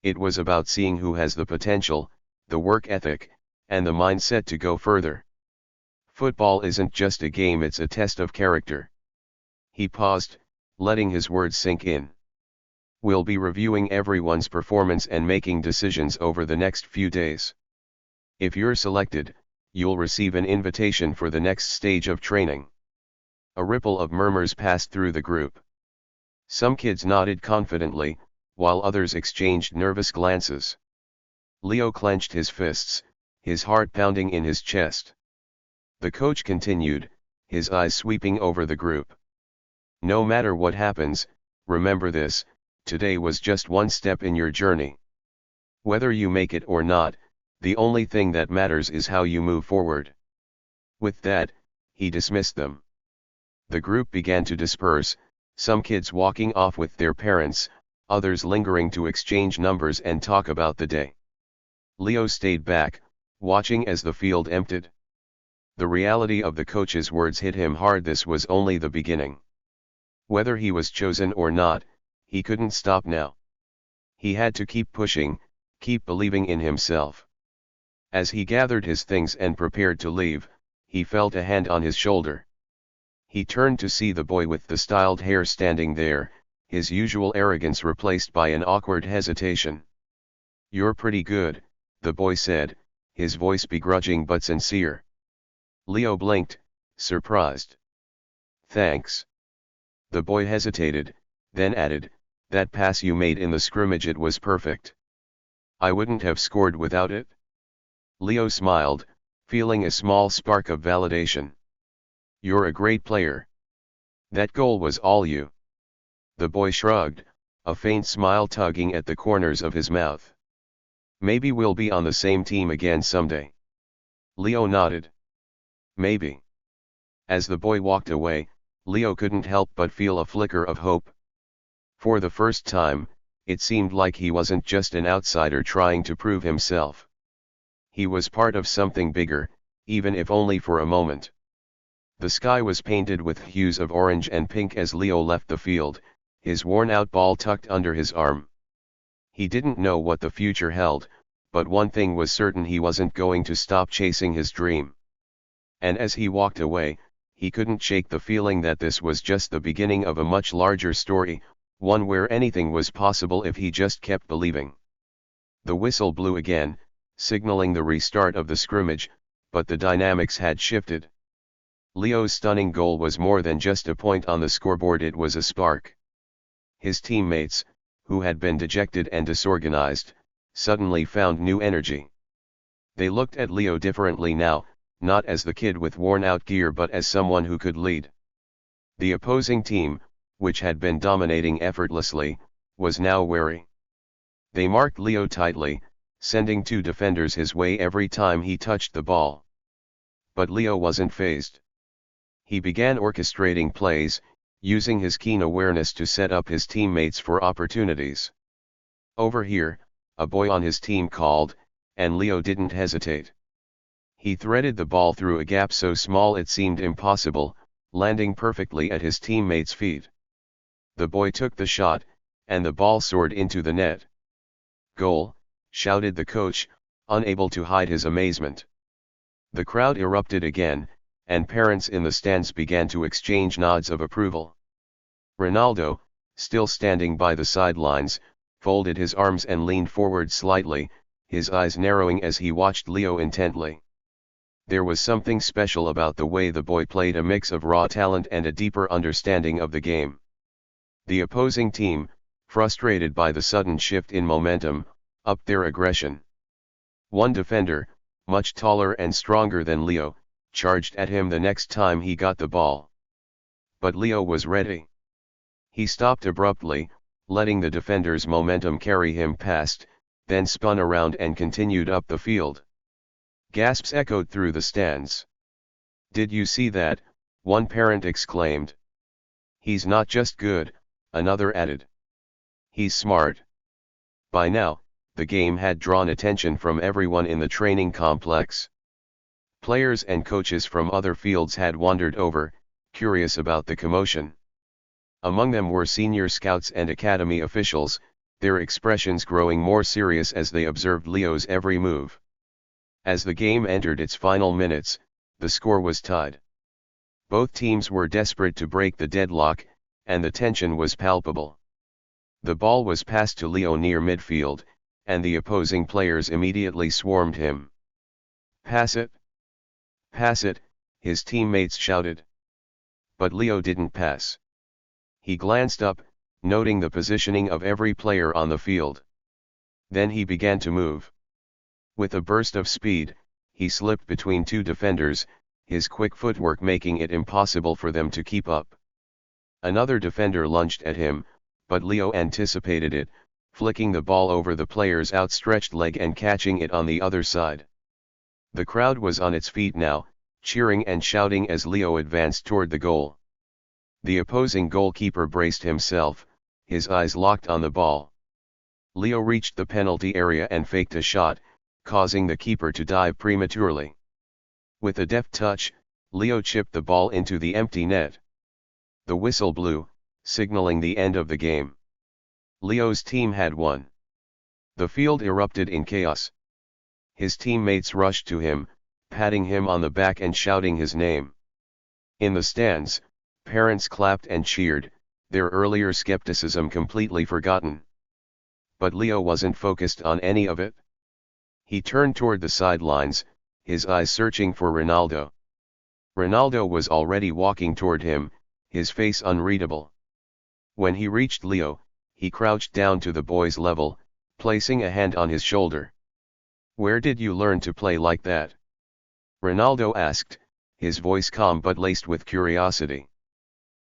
It was about seeing who has the potential, the work ethic, and the mindset to go further. Football isn't just a game, it's a test of character. He paused, letting his words sink in. We'll be reviewing everyone's performance and making decisions over the next few days. If you're selected, you'll receive an invitation for the next stage of training. A ripple of murmurs passed through the group. Some kids nodded confidently, while others exchanged nervous glances. Leo clenched his fists, his heart pounding in his chest. The coach continued, his eyes sweeping over the group. No matter what happens, remember this, today was just one step in your journey. Whether you make it or not, the only thing that matters is how you move forward. With that, he dismissed them. The group began to disperse, some kids walking off with their parents, others lingering to exchange numbers and talk about the day. Leo stayed back, watching as the field emptied. The reality of the coach's words hit him hard. This was only the beginning. Whether he was chosen or not, he couldn't stop now. He had to keep pushing, keep believing in himself. As he gathered his things and prepared to leave, he felt a hand on his shoulder. He turned to see the boy with the styled hair standing there, his usual arrogance replaced by an awkward hesitation. You're pretty good, the boy said, his voice begrudging but sincere. Leo blinked, surprised. Thanks. The boy hesitated, then added, that pass you made in the scrimmage, it was perfect. I wouldn't have scored without it. Leo smiled, feeling a small spark of validation. You're a great player. That goal was all you. The boy shrugged, a faint smile tugging at the corners of his mouth. Maybe we'll be on the same team again someday. Leo nodded. Maybe. As the boy walked away, Leo couldn't help but feel a flicker of hope. For the first time, it seemed like he wasn't just an outsider trying to prove himself. He was part of something bigger, even if only for a moment. The sky was painted with hues of orange and pink as Leo left the field, his worn-out ball tucked under his arm. He didn't know what the future held, but one thing was certain: he wasn't going to stop chasing his dream. And as he walked away, he couldn't shake the feeling that this was just the beginning of a much larger story, one where anything was possible if he just kept believing. The whistle blew again, signaling the restart of the scrimmage, but the dynamics had shifted. Leo's stunning goal was more than just a point on the scoreboard, it was a spark. His teammates, who had been dejected and disorganized, suddenly found new energy. They looked at Leo differently now, not as the kid with worn-out gear but as someone who could lead. The opposing team, which had been dominating effortlessly, was now wary. They marked Leo tightly, sending two defenders his way every time he touched the ball. But Leo wasn't fazed. He began orchestrating plays, using his keen awareness to set up his teammates for opportunities. "Over here," a boy on his team called, and Leo didn't hesitate. He threaded the ball through a gap so small it seemed impossible, landing perfectly at his teammate's feet. The boy took the shot, and the ball soared into the net. "Goal!" shouted the coach, unable to hide his amazement. The crowd erupted again, and parents in the stands began to exchange nods of approval. Ronaldo, still standing by the sidelines, folded his arms and leaned forward slightly, his eyes narrowing as he watched Leo intently. There was something special about the way the boy played, a mix of raw talent and a deeper understanding of the game. The opposing team, frustrated by the sudden shift in momentum, upped their aggression. One defender, much taller and stronger than Leo, charged at him the next time he got the ball. But Leo was ready. He stopped abruptly, letting the defender's momentum carry him past, then spun around and continued up the field. Gasps echoed through the stands. "Did you see that?" one parent exclaimed. "He's not just good," another added. "He's smart." By now, the game had drawn attention from everyone in the training complex. Players and coaches from other fields had wandered over, curious about the commotion. Among them were senior scouts and academy officials, their expressions growing more serious as they observed Leo's every move. As the game entered its final minutes, the score was tied. Both teams were desperate to break the deadlock, and the tension was palpable. The ball was passed to Leo near midfield, and the opposing players immediately swarmed him. "Pass it! Pass it!" his teammates shouted. But Leo didn't pass. He glanced up, noting the positioning of every player on the field. Then he began to move. With a burst of speed, he slipped between two defenders, his quick footwork making it impossible for them to keep up. Another defender lunged at him, but Leo anticipated it, flicking the ball over the player's outstretched leg and catching it on the other side. The crowd was on its feet now, cheering and shouting as Leo advanced toward the goal. The opposing goalkeeper braced himself, his eyes locked on the ball. Leo reached the penalty area and faked a shot, causing the keeper to dive prematurely. With a deft touch, Leo chipped the ball into the empty net. The whistle blew, signaling the end of the game. Leo's team had won. The field erupted in chaos. His teammates rushed to him, patting him on the back and shouting his name. In the stands, parents clapped and cheered, their earlier skepticism completely forgotten. But Leo wasn't focused on any of it. He turned toward the sidelines, his eyes searching for Ronaldo. Ronaldo was already walking toward him, his face unreadable. When he reached Leo, he crouched down to the boy's level, placing a hand on his shoulder. "Where did you learn to play like that?" Ronaldo asked, his voice calm but laced with curiosity.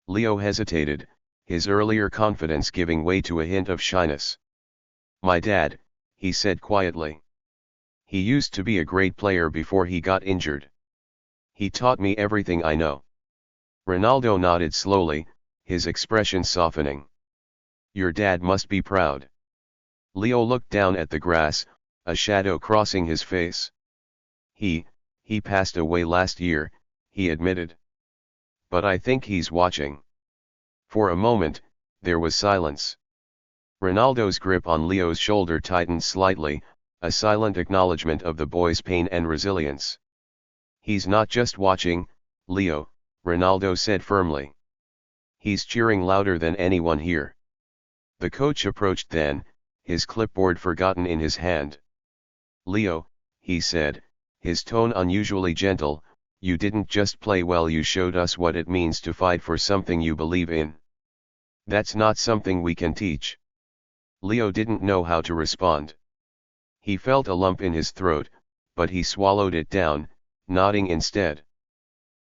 Leo hesitated, his earlier confidence giving way to a hint of shyness. "My dad," he said quietly. "He used to be a great player before he got injured. He taught me everything I know." Ronaldo nodded slowly, his expression softening. "Your dad must be proud." Leo looked down at the grass, a shadow crossing his face. He passed away last year," he admitted. "But I think he's watching." For a moment, there was silence. Ronaldo's grip on Leo's shoulder tightened slightly, a silent acknowledgement of the boy's pain and resilience. "He's not just watching, Leo," Ronaldo said firmly. "He's cheering louder than anyone here." The coach approached then, his clipboard forgotten in his hand. "Leo," he said, his tone unusually gentle, "you didn't just play well, you showed us what it means to fight for something you believe in. That's not something we can teach." Leo didn't know how to respond. He felt a lump in his throat, but he swallowed it down, nodding instead.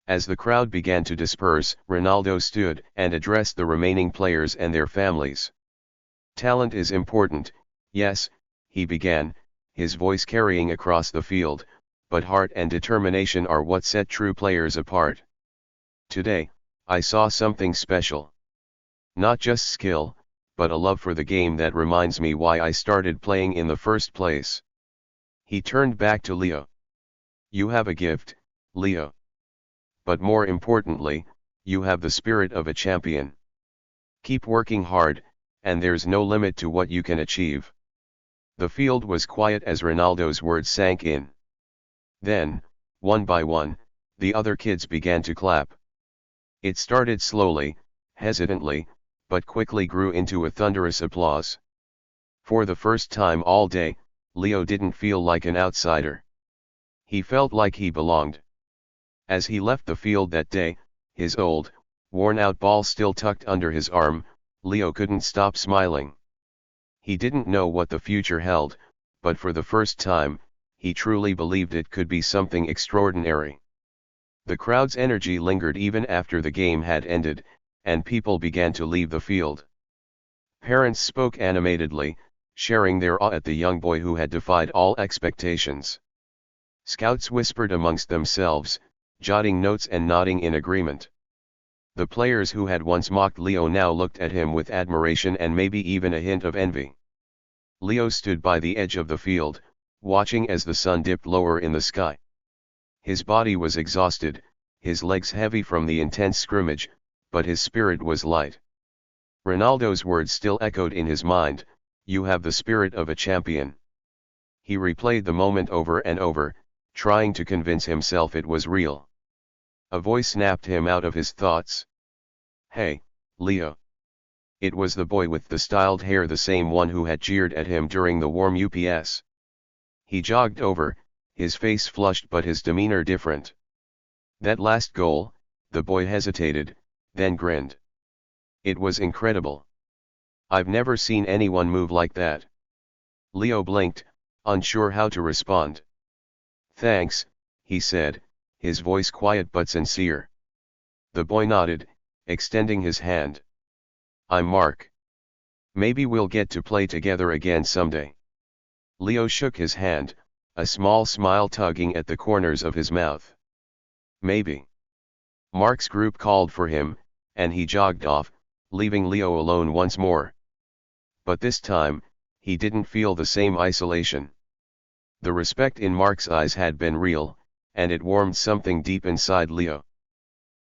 As the crowd began to disperse, Ronaldo stood and addressed the remaining players and their families. "Talent is important," Yes, he began, his voice carrying across the field, but heart and determination are what set true players apart. Today, I saw something special. Not just skill, but a love for the game that reminds me why I started playing in the first place. He turned back to Leo. You have a gift, Leo. But more importantly, you have the spirit of a champion. Keep working hard, and there's no limit to what you can achieve. The field was quiet as Ronaldo's words sank in. Then, one by one, the other kids began to clap. It started slowly, hesitantly, but quickly grew into a thunderous applause. For the first time all day, Leo didn't feel like an outsider. He felt like he belonged. As he left the field that day, his old, worn-out ball still tucked under his arm, Leo couldn't stop smiling. He didn't know what the future held, but for the first time, he truly believed it could be something extraordinary. The crowd's energy lingered even after the game had ended, and people began to leave the field. Parents spoke animatedly, sharing their awe at the young boy who had defied all expectations. Scouts whispered amongst themselves, jotting notes and nodding in agreement. The players who had once mocked Leo now looked at him with admiration and maybe even a hint of envy. Leo stood by the edge of the field, watching as the sun dipped lower in the sky. His body was exhausted, his legs heavy from the intense scrimmage, but his spirit was light. Ronaldo's words still echoed in his mind, "You have the spirit of a champion." He replayed the moment over and over, trying to convince himself it was real. A voice snapped him out of his thoughts. "Hey, Leo." It was the boy with the styled hair, the same one who had jeered at him during the warm ups. He jogged over, his face flushed but his demeanor different. "That last goal," the boy hesitated, then grinned. "It was incredible. I've never seen anyone move like that." Leo blinked, unsure how to respond. "Thanks," he said, his voice quiet but sincere. The boy nodded, extending his hand. "I'm Mark. Maybe we'll get to play together again someday." Leo shook his hand, a small smile tugging at the corners of his mouth. "Maybe." Mark's group called for him, and he jogged off, leaving Leo alone once more. But this time, he didn't feel the same isolation. The respect in Mark's eyes had been real, and it warmed something deep inside Leo.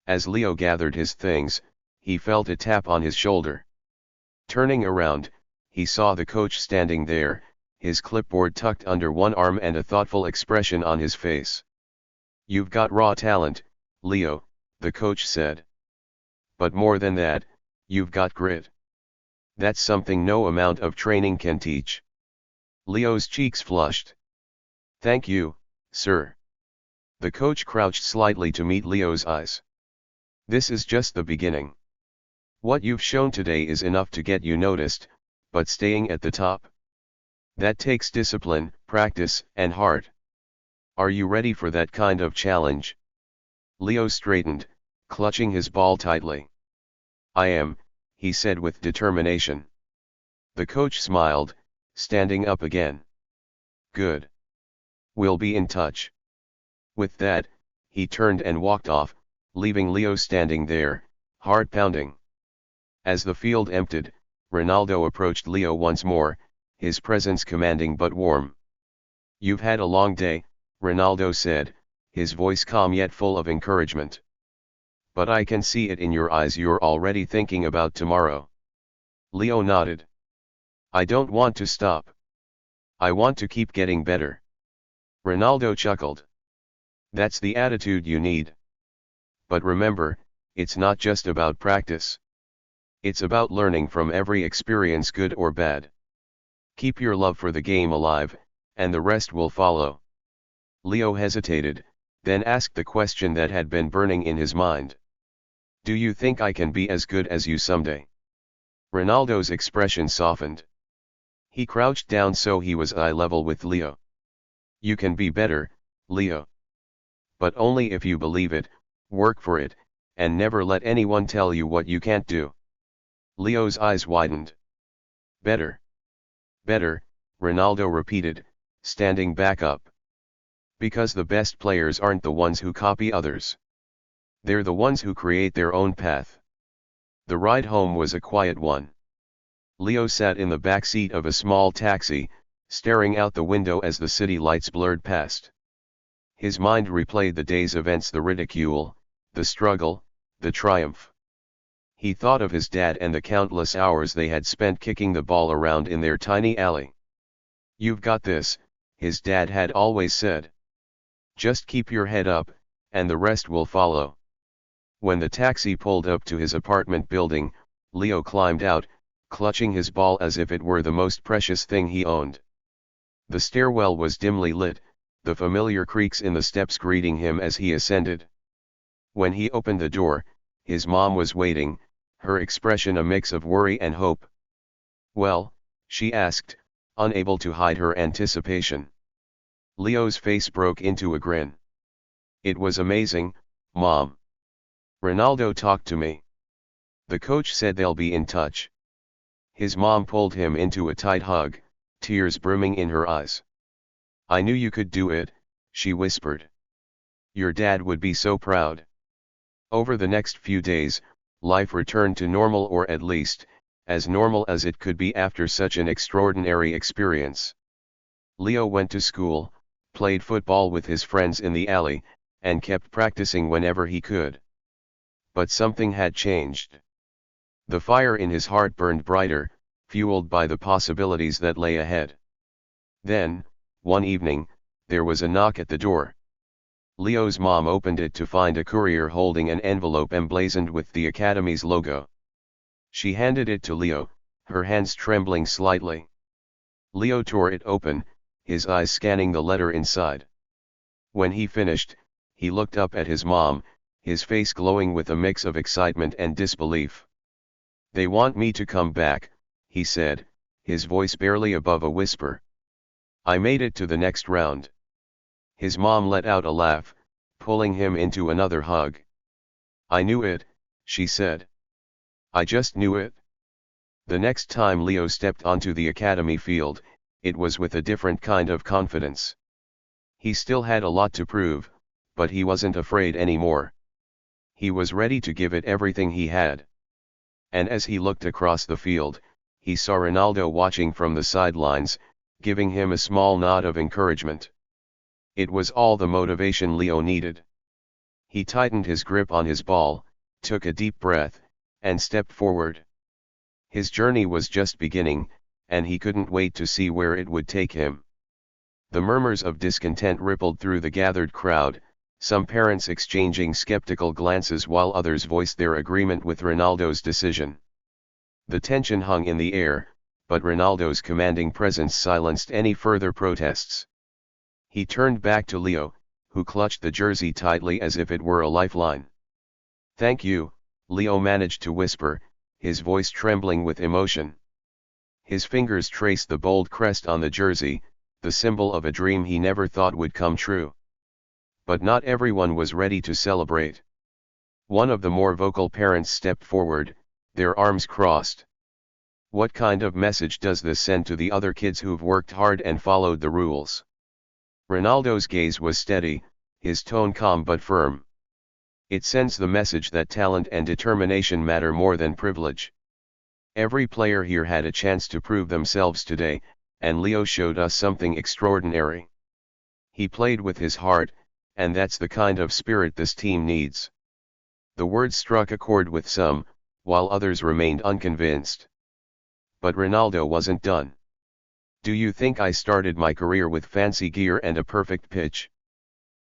As Leo gathered his things, he felt a tap on his shoulder. Turning around, he saw the coach standing there, his clipboard tucked under one arm and a thoughtful expression on his face. "You've got raw talent, Leo," the coach said. "But more than that, you've got grit. That's something no amount of training can teach." Leo's cheeks flushed. "Thank you, sir." The coach crouched slightly to meet Leo's eyes. "This is just the beginning. What you've shown today is enough to get you noticed, but staying at the top, that takes discipline, practice, and heart. Are you ready for that kind of challenge?" Leo straightened, clutching his ball tightly. "I am," he said with determination. The coach smiled, standing up again. "Good. We'll be in touch." With that, he turned and walked off, leaving Leo standing there, heart pounding. As the field emptied, Ronaldo approached Leo once more, his presence commanding but warm. "You've had a long day," Ronaldo said, his voice calm yet full of encouragement. "But I can see it in your eyes, you're already thinking about tomorrow." Leo nodded. "I don't want to stop. I want to keep getting better." Ronaldo chuckled. "That's the attitude you need. But remember, it's not just about practice. It's about learning from every experience, good or bad. Keep your love for the game alive, and the rest will follow." Leo hesitated, then asked the question that had been burning in his mind. "Do you think I can be as good as you someday?" Ronaldo's expression softened. He crouched down so he was eye level with Leo. "You can be better, Leo. But only if you believe it, work for it, and never let anyone tell you what you can't do." Leo's eyes widened. "Better. Better," Ronaldo repeated, standing back up. Because the best players aren't the ones who copy others. They're the ones who create their own path. The ride home was a quiet one. Leo sat in the back seat of a small taxi, staring out the window as the city lights blurred past. His mind replayed the day's events, the ridicule, the struggle, the triumph. He thought of his dad and the countless hours they had spent kicking the ball around in their tiny alley. "You've got this," his dad had always said. "Just keep your head up, and the rest will follow." When the taxi pulled up to his apartment building, Leo climbed out, clutching his ball as if it were the most precious thing he owned. The stairwell was dimly lit, the familiar creaks in the steps greeting him as he ascended. When he opened the door, his mom was waiting, her expression a mix of worry and hope. "Well?" she asked, unable to hide her anticipation. Leo's face broke into a grin. "It was amazing, Mom. Ronaldo talked to me. The coach said they'll be in touch." His mom pulled him into a tight hug, tears brimming in her eyes. "I knew you could do it," she whispered. "Your dad would be so proud." Over the next few days, life returned to normal, or at least, as normal as it could be after such an extraordinary experience. Leo went to school, played football with his friends in the alley, and kept practicing whenever he could. But something had changed. The fire in his heart burned brighter, fueled by the possibilities that lay ahead. Then, one evening, there was a knock at the door. Leo's mom opened it to find a courier holding an envelope emblazoned with the Academy's logo. She handed it to Leo, her hands trembling slightly. Leo tore it open, his eyes scanning the letter inside. When he finished, he looked up at his mom, his face glowing with a mix of excitement and disbelief. "They want me to come back," he said, his voice barely above a whisper. "I made it to the next round." His mom let out a laugh, pulling him into another hug. "I knew it," she said. "I just knew it." The next time Leo stepped onto the academy field, it was with a different kind of confidence. He still had a lot to prove, but he wasn't afraid anymore. He was ready to give it everything he had. And as he looked across the field, he saw Ronaldo watching from the sidelines, giving him a small nod of encouragement. It was all the motivation Leo needed. He tightened his grip on his ball, took a deep breath, and stepped forward. His journey was just beginning, and he couldn't wait to see where it would take him. The murmurs of discontent rippled through the gathered crowd, some parents exchanging skeptical glances while others voiced their agreement with Ronaldo's decision. The tension hung in the air, but Ronaldo's commanding presence silenced any further protests. He turned back to Leo, who clutched the jersey tightly as if it were a lifeline. "Thank you," Leo managed to whisper, his voice trembling with emotion. His fingers traced the bold crest on the jersey, the symbol of a dream he never thought would come true. But not everyone was ready to celebrate. One of the more vocal parents stepped forward, their arms crossed. "What kind of message does this send to the other kids who've worked hard and followed the rules?" Ronaldo's gaze was steady, his tone calm but firm. "It sends the message that talent and determination matter more than privilege. Every player here had a chance to prove themselves today, and Leo showed us something extraordinary. He played with his heart, and that's the kind of spirit this team needs." The words struck a chord with some, while others remained unconvinced. But Ronaldo wasn't done. "Do you think I started my career with fancy gear and a perfect pitch?"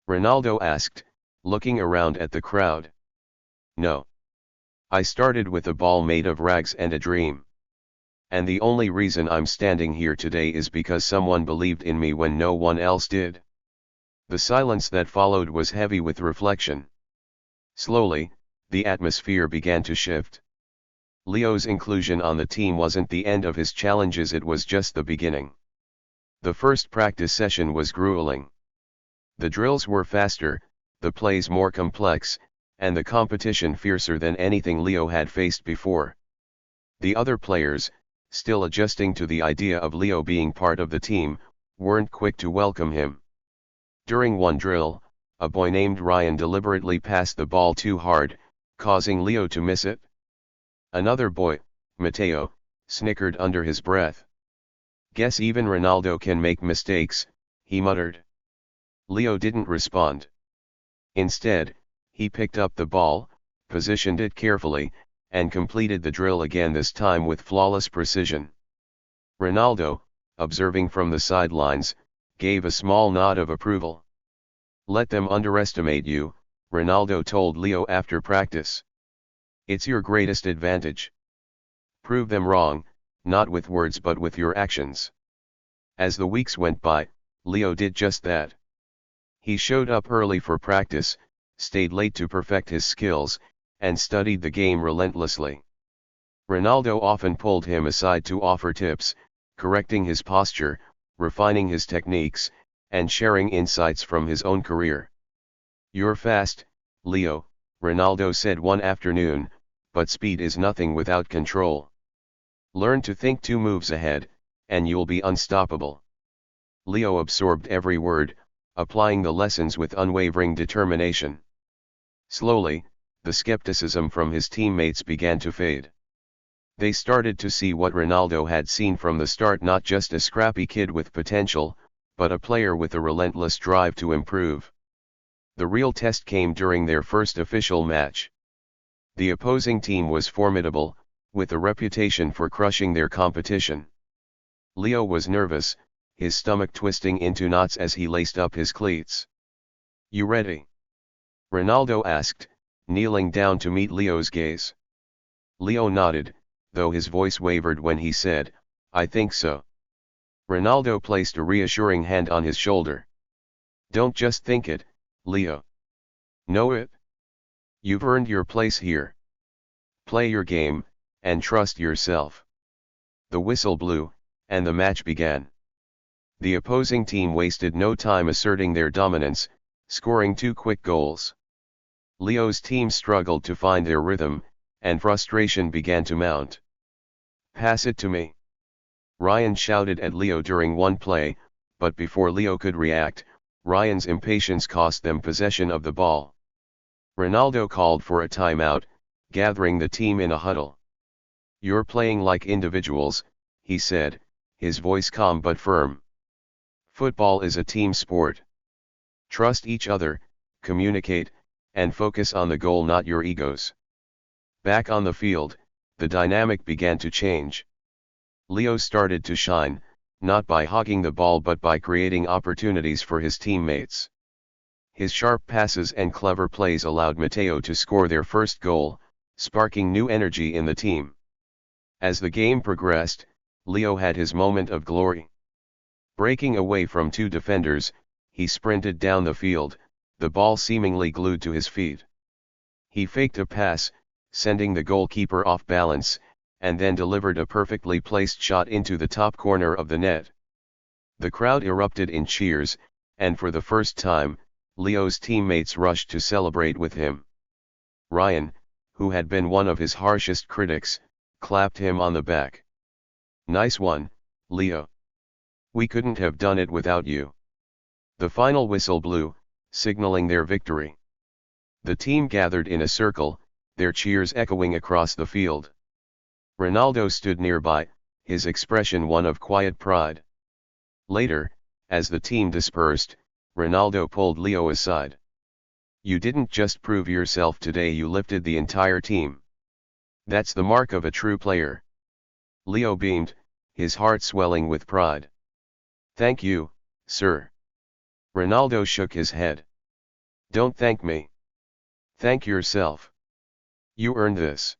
Ronaldo asked, looking around at the crowd. "No. I started with a ball made of rags and a dream. And the only reason I'm standing here today is because someone believed in me when no one else did." The silence that followed was heavy with reflection. Slowly, the atmosphere began to shift. Leo's inclusion on the team wasn't the end of his challenges, it was just the beginning. The first practice session was grueling. The drills were faster, the plays more complex, and the competition fiercer than anything Leo had faced before. The other players, still adjusting to the idea of Leo being part of the team, weren't quick to welcome him. During one drill, a boy named Ryan deliberately passed the ball too hard, causing Leo to miss it. Another boy, Mateo, snickered under his breath. "Guess even Ronaldo can make mistakes," he muttered. Leo didn't respond. Instead, he picked up the ball, positioned it carefully, and completed the drill again, this time with flawless precision. Ronaldo, observing from the sidelines, gave a small nod of approval. "Let them underestimate you," Ronaldo told Leo after practice. "It's your greatest advantage. Prove them wrong, not with words but with your actions." As the weeks went by, Leo did just that. He showed up early for practice, stayed late to perfect his skills, and studied the game relentlessly. Ronaldo often pulled him aside to offer tips, correcting his posture, refining his techniques, and sharing insights from his own career. "You're fast, Leo," Ronaldo said one afternoon, "but speed is nothing without control. Learn to think 2 moves ahead, and you'll be unstoppable." Leo absorbed every word, applying the lessons with unwavering determination. Slowly, the skepticism from his teammates began to fade. They started to see what Ronaldo had seen from the start: not just a scrappy kid with potential, but a player with a relentless drive to improve. The real test came during their first official match. The opposing team was formidable, with a reputation for crushing their competition. Leo was nervous, his stomach twisting into knots as he laced up his cleats. "You ready?" Ronaldo asked, kneeling down to meet Leo's gaze. Leo nodded, though his voice wavered when he said, "I think so." Ronaldo placed a reassuring hand on his shoulder. "Don't just think it, Leo. Know it. You've earned your place here. Play your game, and trust yourself." The whistle blew, and the match began. The opposing team wasted no time asserting their dominance, scoring 2 quick goals. Leo's team struggled to find their rhythm, and frustration began to mount. "Pass it to me," Ryan shouted at Leo during one play, but before Leo could react, Ryan's impatience cost them possession of the ball. Ronaldo called for a timeout, gathering the team in a huddle. "You're playing like individuals," he said, his voice calm but firm. "Football is a team sport. Trust each other, communicate, and focus on the goal, not your egos." Back on the field, the dynamic began to change. Leo started to shine, not by hogging the ball but by creating opportunities for his teammates. His sharp passes and clever plays allowed Mateo to score their first goal, sparking new energy in the team. As the game progressed, Leo had his moment of glory. Breaking away from 2 defenders, he sprinted down the field, the ball seemingly glued to his feet. He faked a pass, sending the goalkeeper off balance, and then delivered a perfectly placed shot into the top corner of the net. The crowd erupted in cheers, and for the first time, Leo's teammates rushed to celebrate with him. Ryan, who had been one of his harshest critics, clapped him on the back. "Nice one, Leo. We couldn't have done it without you." The final whistle blew, signaling their victory. The team gathered in a circle, their cheers echoing across the field. Ronaldo stood nearby, his expression one of quiet pride. Later, as the team dispersed, Ronaldo pulled Leo aside. "You didn't just prove yourself today, you lifted the entire team. That's the mark of a true player." Leo beamed, his heart swelling with pride. "Thank you, sir." Ronaldo shook his head. "Don't thank me. Thank yourself. You earned this."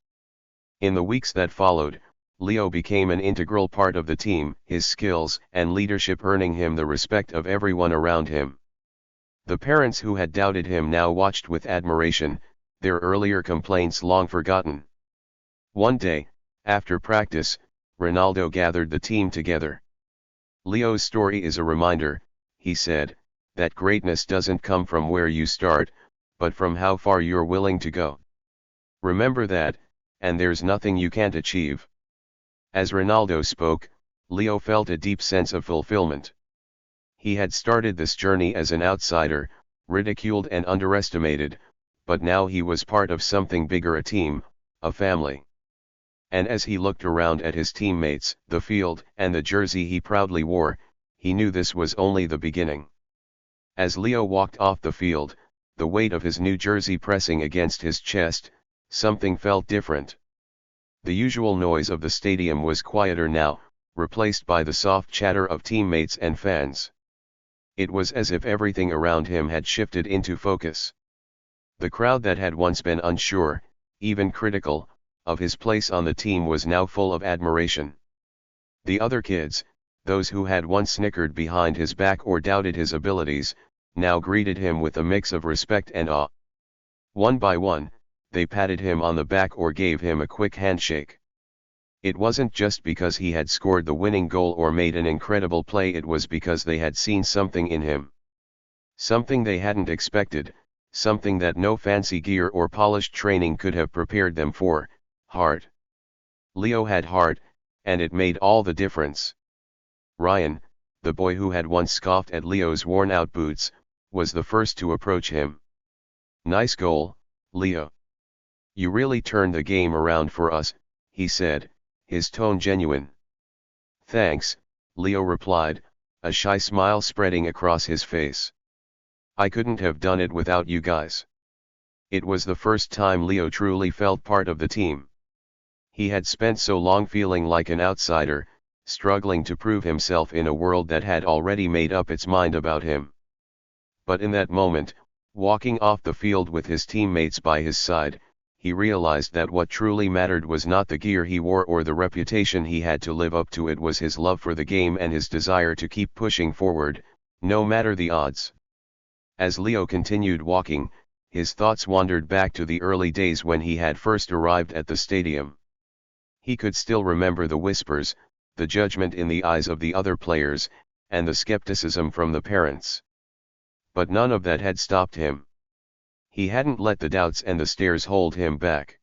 In the weeks that followed, Leo became an integral part of the team, his skills and leadership earning him the respect of everyone around him. The parents who had doubted him now watched with admiration, their earlier complaints long forgotten. One day, after practice, Ronaldo gathered the team together. "Leo's story is a reminder," he said, "that greatness doesn't come from where you start, but from how far you're willing to go. Remember that, and there's nothing you can't achieve." As Ronaldo spoke, Leo felt a deep sense of fulfillment. He had started this journey as an outsider, ridiculed and underestimated, but now he was part of something bigger, a team, a family. And as he looked around at his teammates, the field, and the jersey he proudly wore, he knew this was only the beginning. As Leo walked off the field, the weight of his new jersey pressing against his chest, something felt different. The usual noise of the stadium was quieter now, replaced by the soft chatter of teammates and fans. It was as if everything around him had shifted into focus. The crowd that had once been unsure, even critical, of his place on the team was now full of admiration. The other kids, those who had once snickered behind his back or doubted his abilities, now greeted him with a mix of respect and awe. One by one, they patted him on the back or gave him a quick handshake. It wasn't just because he had scored the winning goal or made an incredible play, it was because they had seen something in him. Something they hadn't expected, something that no fancy gear or polished training could have prepared them for: heart. Leo had heart, and it made all the difference. Ryan, the boy who had once scoffed at Leo's worn-out boots, was the first to approach him. "Nice goal, Leo. You really turned the game around for us," he said, his tone genuine. "Thanks," Leo replied, a shy smile spreading across his face. "I couldn't have done it without you guys." It was the first time Leo truly felt part of the team. He had spent so long feeling like an outsider, struggling to prove himself in a world that had already made up its mind about him. But in that moment, walking off the field with his teammates by his side, he realized that what truly mattered was not the gear he wore or the reputation he had to live up to. It was his love for the game and his desire to keep pushing forward, no matter the odds. As Leo continued walking, his thoughts wandered back to the early days when he had first arrived at the stadium. He could still remember the whispers, the judgment in the eyes of the other players, and the skepticism from the parents. But none of that had stopped him. He hadn't let the doubts and the stares hold him back.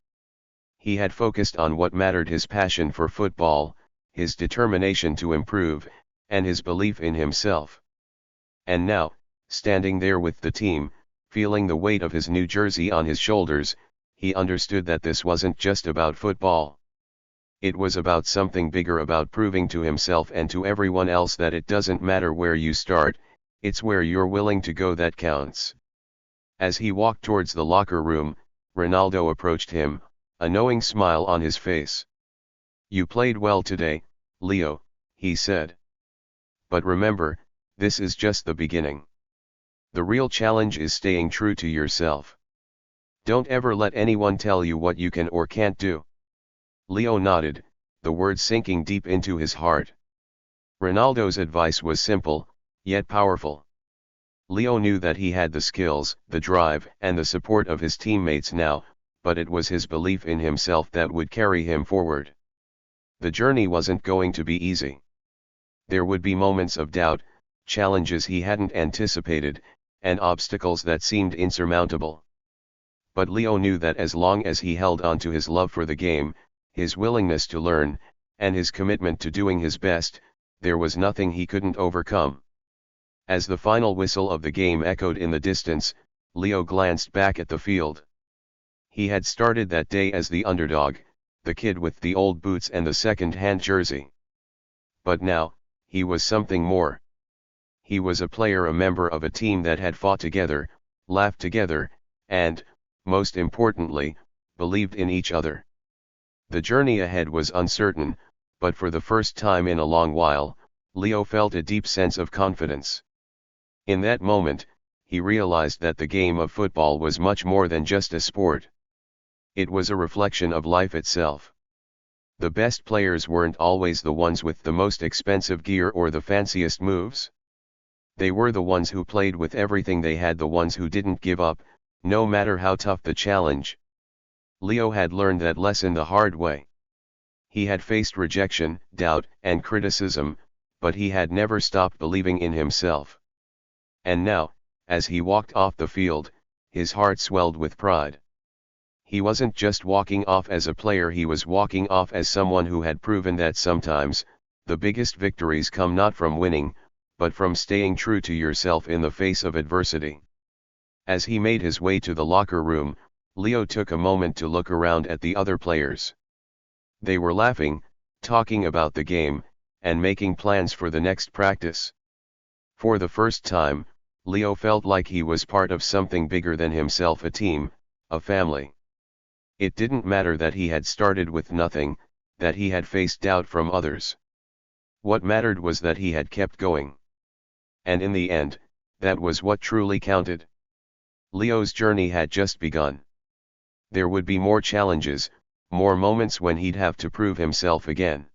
He had focused on what mattered: his passion for football, his determination to improve, and his belief in himself. And now, standing there with the team, feeling the weight of his new jersey on his shoulders, he understood that this wasn't just about football. It was about something bigger, about proving to himself and to everyone else that it doesn't matter where you start, it's where you're willing to go that counts. As he walked towards the locker room, Ronaldo approached him, a knowing smile on his face. "You played well today, Leo," he said. "But remember, this is just the beginning. The real challenge is staying true to yourself. Don't ever let anyone tell you what you can or can't do." Leo nodded, the words sinking deep into his heart. Ronaldo's advice was simple, yet powerful. Leo knew that he had the skills, the drive, and the support of his teammates now, but it was his belief in himself that would carry him forward. The journey wasn't going to be easy. There would be moments of doubt, challenges he hadn't anticipated, and obstacles that seemed insurmountable. But Leo knew that as long as he held on to his love for the game, his willingness to learn, and his commitment to doing his best, there was nothing he couldn't overcome. As the final whistle of the game echoed in the distance, Leo glanced back at the field. He had started that day as the underdog, the kid with the old boots and the second-hand jersey. But now, he was something more. He was a player, a member of a team that had fought together, laughed together, and, most importantly, believed in each other. The journey ahead was uncertain, but for the first time in a long while, Leo felt a deep sense of confidence. In that moment, he realized that the game of football was much more than just a sport. It was a reflection of life itself. The best players weren't always the ones with the most expensive gear or the fanciest moves. They were the ones who played with everything they had, the ones who didn't give up, no matter how tough the challenge. Leo had learned that lesson the hard way. He had faced rejection, doubt, and criticism, but he had never stopped believing in himself. And now, as he walked off the field, his heart swelled with pride. He wasn't just walking off as a player, he was walking off as someone who had proven that sometimes, the biggest victories come not from winning, but from staying true to yourself in the face of adversity. As he made his way to the locker room, Leo took a moment to look around at the other players. They were laughing, talking about the game, and making plans for the next practice. For the first time, Leo felt like he was part of something bigger than himself, a team, a family. It didn't matter that he had started with nothing, that he had faced doubt from others. What mattered was that he had kept going. And in the end, that was what truly counted. Leo's journey had just begun. There would be more challenges, more moments when he'd have to prove himself again.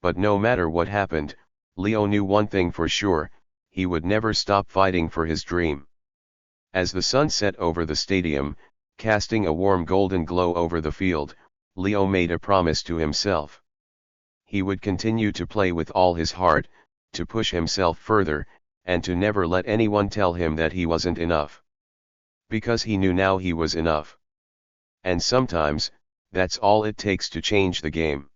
But no matter what happened, Leo knew one thing for sure: he would never stop fighting for his dream. As the sun set over the stadium, casting a warm golden glow over the field, Leo made a promise to himself. He would continue to play with all his heart, to push himself further, and to never let anyone tell him that he wasn't enough. Because he knew now he was enough. And sometimes, that's all it takes to change the game.